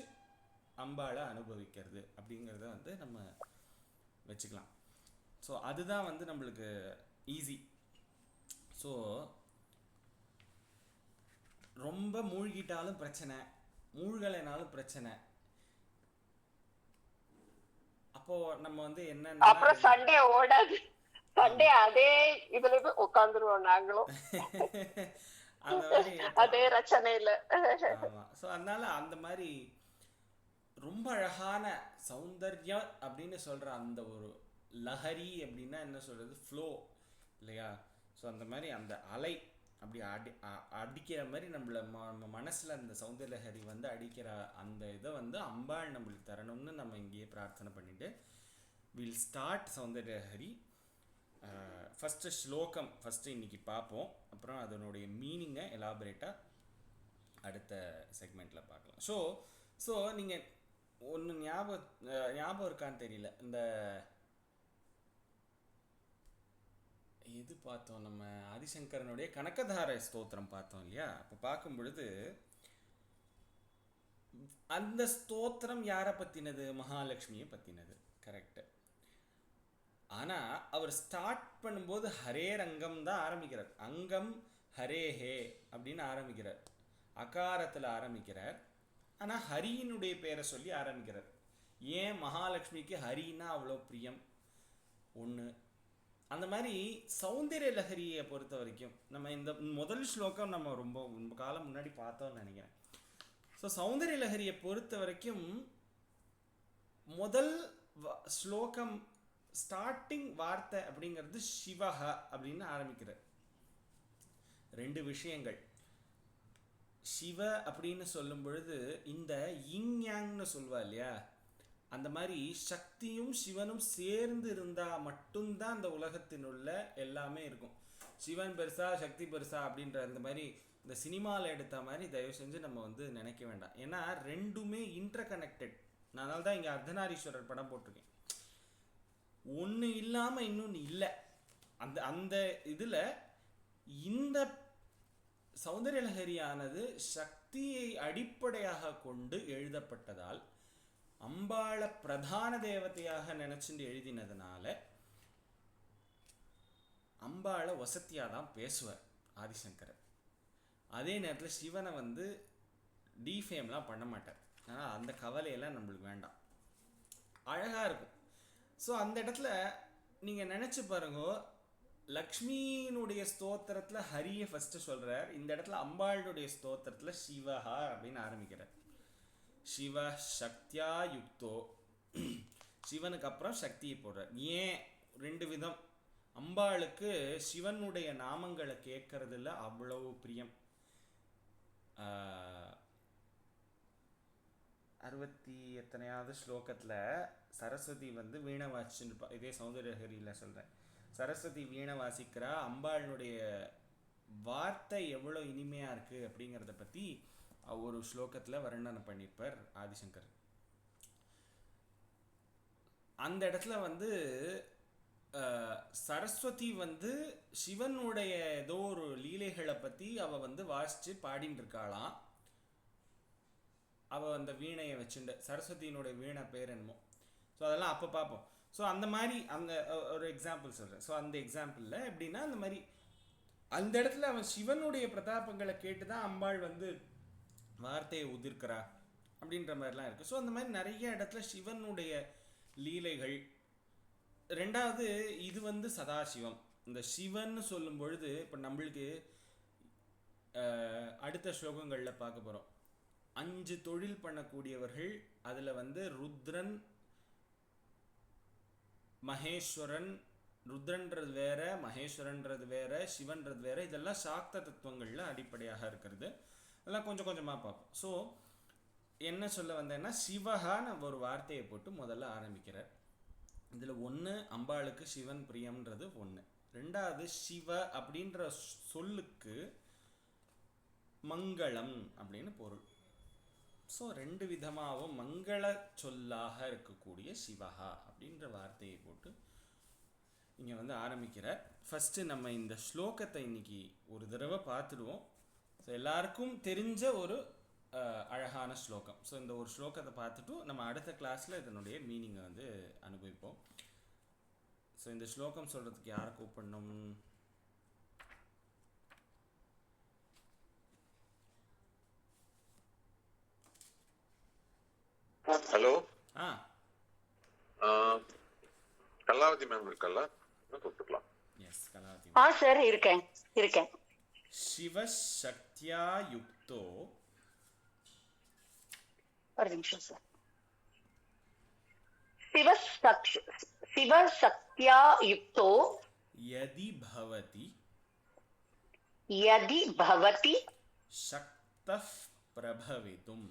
அம்பாளை அனுபவிக்கிறது அப்படிங்கிறத வந்து நம்ம வச்சுக்கலாம். ஸோ அதுதான் வந்து நம்மளுக்கு ஈஸி. ஸோ ரொம்ப மூழ்கிட்டாலும் பிரச்சனை, மூழ்கலைனாலும் பிரச்சனை. அப்போ நம்ம வந்து என்ன, அப்புறம் சண்டே ஓடாது, சண்டே அதே இதுல உட்காந்துருவோம் நாங்களும். அதே ரச்சனை இல்லை. ஆமா. ஸோ அதனால அந்த மாதிரி ரொம்ப அழகான சௌந்தர்யம் அப்படின்னு சொல்ற அந்த ஒரு லஹரி அப்படின்னா என்ன சொல்றது, ஃப்ளோ இல்லையா? ஸோ அந்த மாதிரி அந்த அலை அப்படி அடிக்கிற மாதிரி நம்ம மனசில் அந்த சௌந்தர்ய லஹரி வந்து அடிக்கிற அந்த இதை வந்து அம்பாள் நம்மளுக்கு தரணும்னு நம்ம இங்கேயே பிரார்த்தனை பண்ணிட்டு will start Soundarya Lahari. First ஸ்லோகம் ஃபஸ்ட்டு இன்னைக்கு பார்ப்போம், அப்புறம் அதனுடைய மீனிங்கை எலாபரேட்டாக அடுத்த செக்மெண்ட்டில் பார்க்கலாம். ஸோ நீங்கள் ஒன்று ஞாபகம் இருக்கான்னு தெரியல, இந்த இது பார்த்தோம், நம்ம ஆதிசங்கரனுடைய கனகதார ஸ்தோத்திரம் பார்த்தோம் இல்லையா? அப்போ பார்க்கும் பொழுது அந்த ஸ்தோத்திரம் யாரை பற்றினது, மகாலட்சுமியை பற்றினது, கரெக்டு. ஆனால் அவர் ஸ்டார்ட் பண்ணும்போது ஹரே ரங்கம் தான் ஆரம்பிக்கிறார். அங்கம் ஹரே ஹே அப்படின்னு ஆரம்பிக்கிறார், அகாரத்தில் ஆரம்பிக்கிறார். ஆனால் ஹரியினுடைய பேரை சொல்லி ஆரம்பிக்கிறார். ஏன் மகாலட்சுமிக்கு ஹரின்னா அவ்வளோ பிரியம் ஒன்று. அந்த மாதிரி சௌந்தர்ய லஹரியை பொறுத்த வரைக்கும் நம்ம இந்த முதல் ஸ்லோகம் நம்ம ரொம்ப காலம் முன்னாடி பார்த்தோம்னு நினைக்கிறேன். ஸோ சௌந்தர்ய லஹரியை பொறுத்த வரைக்கும் முதல் ஸ்லோகம் ஸ்டார்டிங் வார்த்தை அப்படிங்கிறது சிவஹ அப்படின்னு ஆரம்பிக்கிறார். ரெண்டு விஷயங்கள். சிவ அப்படின்னு சொல்லும் பொழுது இந்த இங் யாங்னு சொல்வா இல்லையா, அந்த மாதிரி சக்தியும் சிவனும் சேர்ந்து இருந்தால் மட்டும்தான் அந்த உலகத்தினுள்ள எல்லாமே இருக்கும். சிவன் பெருசா சக்தி பெருசா அப்படின்ற அந்த மாதிரி இந்த சினிமாவில் எடுத்த மாதிரி தயவு செஞ்சு நம்ம வந்து நினைக்க வேண்டாம். ஏன்னா ரெண்டுமே இன்டர் கனெக்டட். நான் அதனால தான் இங்கே அர்த்தநாரீஸ்வரர் படம் போட்டிருக்கேன். ஒன்று இல்லாமல் இன்னொன்று இல்லை. அந்த இதில் இந்த சௌந்தர்ய லஹரியானது சக்தியை அடிப்படையாக கொண்டு எழுதப்பட்டதால் அம்பாளை பிரதான தேவதையாக நினைச்சுட்டு எழுதினதுனால அம்பாளை வசதியாக தான் பேசுவார் ஆதிசங்கரர். அதே நேரத்தில் சிவனை வந்து டீஃபேம்லாம் பண்ண மாட்டார். ஆனால் அந்த கவலையெல்லாம் நம்மளுக்கு வேண்டாம், அழகாக இருக்கும். ஸோ அந்த இடத்துல நீங்கள் நினச்சி பாருங்க, லக்ஷ்மியினுடைய ஸ்தோத்திரத்துல ஹரிய ஃபர்ஸ்ட் சொல்றார். இந்த இடத்துல அம்பாளுடைய ஸ்தோத்திரத்துல சிவஹா அப்படின்னு ஆரம்பிக்கிறார். சிவ சக்தியா யுக்தோ, சிவனுக்கு அப்புறம் சக்தியை போடுறார். ஏன்? ரெண்டு விதம். அம்பாளுக்கு சிவனுடைய நாமங்களை கேட்கறதுல அவ்வளவு பிரியம். 60 எத்தனையாவது ஸ்லோகத்துல சரஸ்வதி வந்து வீணை வாசிச்சுருப்பா. இதே சௌந்தரஹரியில் சொல்றேன். சரஸ்வதி வீணை வாசிக்கிறா. அம்பாளுடைய வார்த்தை எவ்வளோ இனிமையா இருக்கு அப்படிங்கிறத பத்தி ஒரு ஸ்லோகத்துல வர்ணனை பண்ணியிருப்பார் ஆதிசங்கர். அந்த இடத்துல வந்து சரஸ்வதி வந்து சிவனுடைய ஏதோ ஒரு லீலைகளை பத்தி அவ வந்து வாசிச்சு பாடின்னு இருக்காளாம். அவ அந்த வீணையை வச்சுண்டு, சரஸ்வதியினுடைய வீணை பேர் என்னமோ. ஸோ அதெல்லாம் அப்போ பார்ப்போம். ஸோ அந்த மாதிரி அந்த ஒரு எக்ஸாம்பிள் சொல்கிறேன். ஸோ அந்த எக்ஸாம்பிளில் எப்படின்னா, அந்த மாதிரி அந்த இடத்துல அவன் சிவனுடைய பிரதாபங்களை கேட்டு தான் அம்பாள் வந்து வார்த்தையை உதிர்க்கிறா அப்படின்ற மாதிரிலாம் இருக்குது. ஸோ அந்த மாதிரி நிறைய இடத்துல சிவனுடைய லீலைகள். ரெண்டாவது, இது வந்து சதாசிவம். இந்த சிவன் சொல்லும் பொழுது இப்போ நம்மளுக்கு அடுத்த ஸ்லோகங்களில் பார்க்க போகிறோம். 5 தொழில் பண்ணக்கூடியவர்கள். அதில் வந்து ருத்ரன், மகேஸ்வரன், ருத்ரன்றது வேற, மகேஸ்வரன்றது வேற, சிவன்றது வேற. இதெல்லாம் சாக்த தத்துவங்களில் அடிப்படையாக இருக்கிறது. அதெல்லாம் கொஞ்சம் கொஞ்சமாக பார்ப்போம். ஸோ என்ன சொல்ல வந்தேன்னா, சிவஹான்னு ஒரு வார்த்தையை போட்டு முதல்ல ஆரம்பிக்கிறார். இதில் ஒன்று, அம்பாளுக்கு சிவன் பிரியம்ன்றது ஒன்று. ரெண்டாவது, சிவ அப்படின்ற சொல்லுக்கு மங்களம் அப்படின்னு பொருள். ஸோ ரெண்டு விதமாகவும் மங்கள சொல்லாக இருக்கக்கூடிய சிவஹா அப்படின்ற வார்த்தையை போட்டு இங்கே வந்து ஆரம்பிக்கிறார். ஃபஸ்ட்டு நம்ம இந்த ஸ்லோகத்தை இன்னைக்கு ஒரு தடவை பார்த்துடுவோம். ஸோ எல்லாருக்கும் தெரிஞ்ச ஒரு அழகான ஸ்லோகம். ஸோ இந்த ஒரு ஸ்லோகத்தை பார்த்துட்டு நம்ம அடுத்த கிளாஸில் இதனுடைய மீனிங்கை வந்து அனுபவிப்போம். ஸோ இந்த ஸ்லோகம் சொல்கிறதுக்கு யாரை கூப்பிடணும்? ஹலோ, ஆ கலாவதி மேம் இருக்கல்ல, கூப்பிட்டுக்கலாம். எஸ், கலாவதி. சார் இருக்கேன். சிவசக்தியா யுக்தோ, ஒரு நிமிஷம் சார். சிவசக்தியா யுக்தோ யதி பவதி சக்தः பிரபவித்தும்.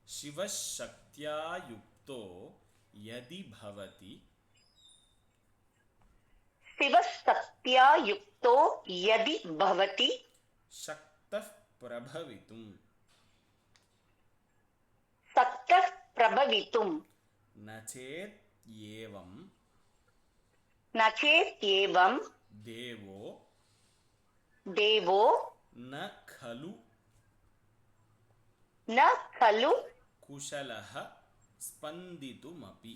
சிவசக்தியா யுக்தோ யதி பவதி சக்தः பிரபவித்தும் நச்சேத் ஏவம் தேவோ ந खलु कुशलः स्पन्दितुमपि.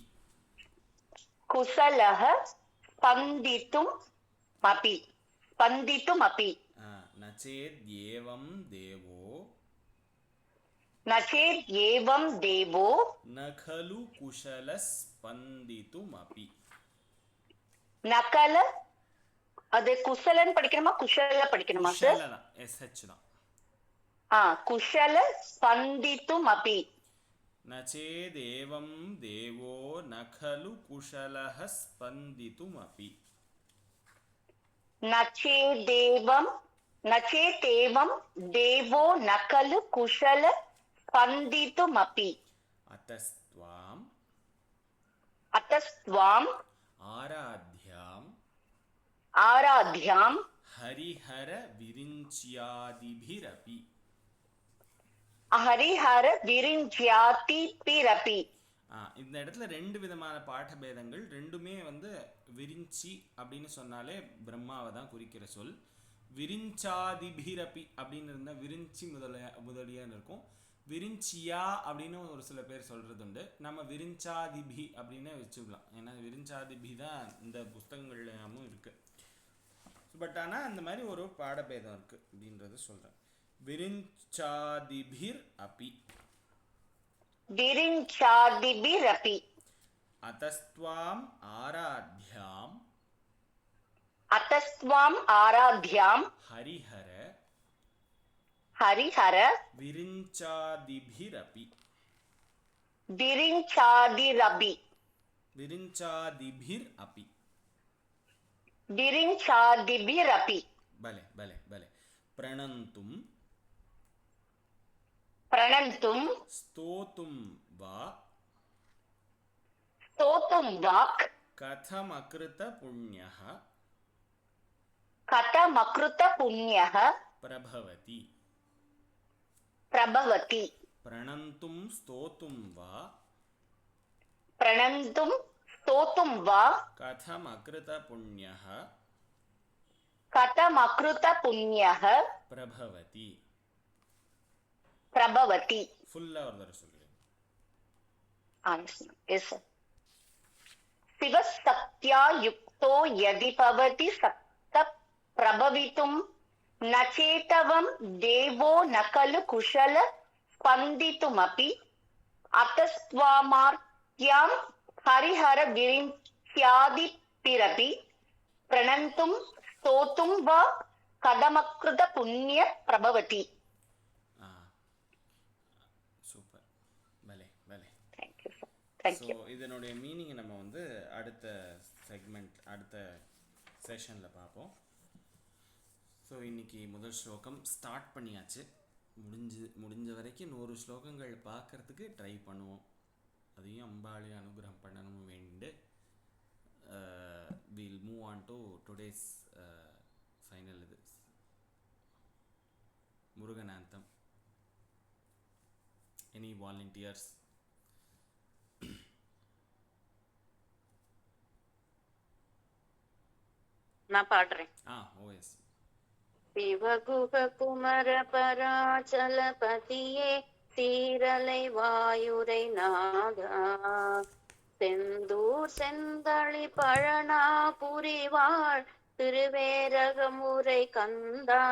नचेद्येवं देवो न खलु कुशलस्पन्दितुमपि. நகல, அது குசலன் படிக்கணுமா குஷல படிக்கணுமா சார்? SH தான். कुशल स्पन्दितुमपि. नचेदेवं देवो न खलु कुशलः स्पन्दितुमपि. नचेतेवं देवो न खलु कुशल स्पन्दितुमपि. अतस्त्वाम् आराध्यां हरिहर विरिञ्च्यादिभिरपि. ஹரிஹர விரிஞ்சியாதி பிறப்பி. இந்த இடத்துல ரெண்டு விதமான பாட பேதங்கள். ரெண்டுமே வந்து விரிஞ்சி அப்படின்னு சொன்னாலே பிரம்மாவை தான் குறிக்கிற சொல். விரிஞ்சாதிபிரப்பி அப்படின்னு இருந்தால் விரிஞ்சி முதலியான்னு இருக்கும். விரிஞ்சியா அப்படின்னு ஒரு சில பேர் சொல்றது உண்டு. நம்ம விரிஞ்சாதிபி அப்படின்னு வச்சுக்கலாம். ஏன்னா விரிஞ்சாதிபி தான் இந்த புஸ்தகங்கள்லாமும் இருக்கு. பட் ஆனால் அந்த மாதிரி ஒரு பாடபேதம் இருக்கு அப்படின்றது சொல்றேன். விரிஞ்சாதிபிர் அப்பி. அத்தஸ்த்வாம் ஆராத்யாம் அத்தஸ்த்வாம் ஆராத்யாம் ஹரிஹர ஹரிஹர விரிஞ்சாதிபிரபி விரிஞ்சாதிரபி விரிஞ்சாதிபிர் அபி விரிஞ்சாதிபிரபி பலே பலே பலே பிரணந்தும் பிரணந்தும் ஸ்தோத்தும் வா ஸ்தோத்தும் வாக் கதமக்ருத புண்ணியः கதமக்ருத புண்ணியः பிரபவதி பிரபவதி பிரணந்தும் ஸ்தோத்தும் வா பிரணந்தும் ஸ்தோத்தும் வா கதமக்ருத புண்ணியः கதமக்ருத புண்ணியः பிரபவதி. பிரபவதி. ஃபுல்லா ஒரு தடவை சொல்லுங்க. எஸ் சிவசக்தியா யுக்தோ யதி பவதி சக்த பிரபவித்தும் நச்சேதவம் தேவோ நகலு குஷல ஸ்பந்தித்துமபி அத்தஸ்வாமார்த்யாம் ஹரிஹர விரிஞ்ச்யாதி பிரபி பிரணந்தும் ஸ்தோத்தும் வா கதமக்ருத புண்ணிய பிரபவதி. சூப்பர். பலே பலே. Thank you sir. தேங்க்யூ. ஸோ இதனுடைய மீனிங் நம்ம வந்து அடுத்த செக்மெண்ட் அடுத்த செஷனில் பார்ப்போம். ஸோ இன்னைக்கு முதல் ஸ்லோகம் ஸ்டார்ட் பண்ணியாச்சு. முடிஞ்ச வரைக்கும் 100 ஸ்லோகங்கள் பார்க்கறதுக்கு ட்ரை பண்ணுவோம். அதையும் அம்பாளே அனுகிரகம் பண்ணணும் வேண்டு we'll move on to today's final இது முருகன் anthem. Any volunteers? நான் பாடுறேன். ஓஎஸ். சிவகுக குமர பராச்சலபதியே சீரலை வாயுரை நாதா செந்தூர் செந்தளி பழனா புரிவாள் திருவேரகமுறை கந்தா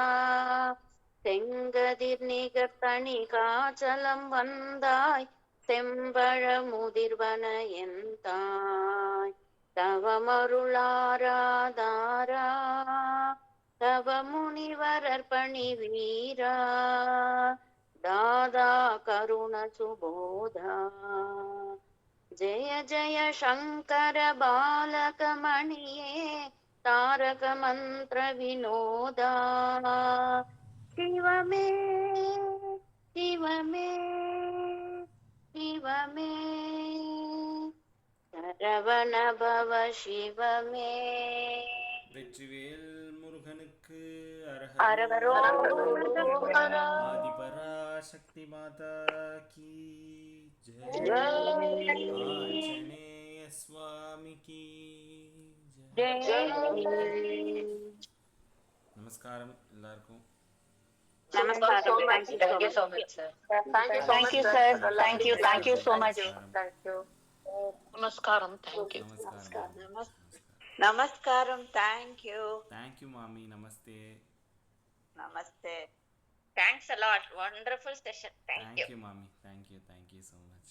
செங்கதிர் நிகர் தனி காச்சலம் வந்தாய் செம்பழ முதிர்வன எந்தாய் தவமருளாராதாரா தவ முனிவரர் பணி வீரா தாதா கருண சுபோதா ஜெய ஜெய சங்கர பாலக மணியே தாரக மந்திர வினோதா சிவமே சிவமே சிவமே சரவண பவ சிவமே. வெற்றிவேல் முருகனுக்கு அரஹரோஹரா. ஆதிபராசக்தி மாதா கி ஜெய். ஆஞ்சநேய சுவாமி கி ஜெய். நமஸ்காரம் எல்லாருக்கும். நமஸ்காரம். Thank you so much, sir. Thank you, sir. Thank you so much. Namaskaram. Thank you. Namaskaram. Thank you. Thank you, Mami. Namaste. Namaste. Thanks a lot. Wonderful session. Thank you. Thank you, Mami. Thank you so much.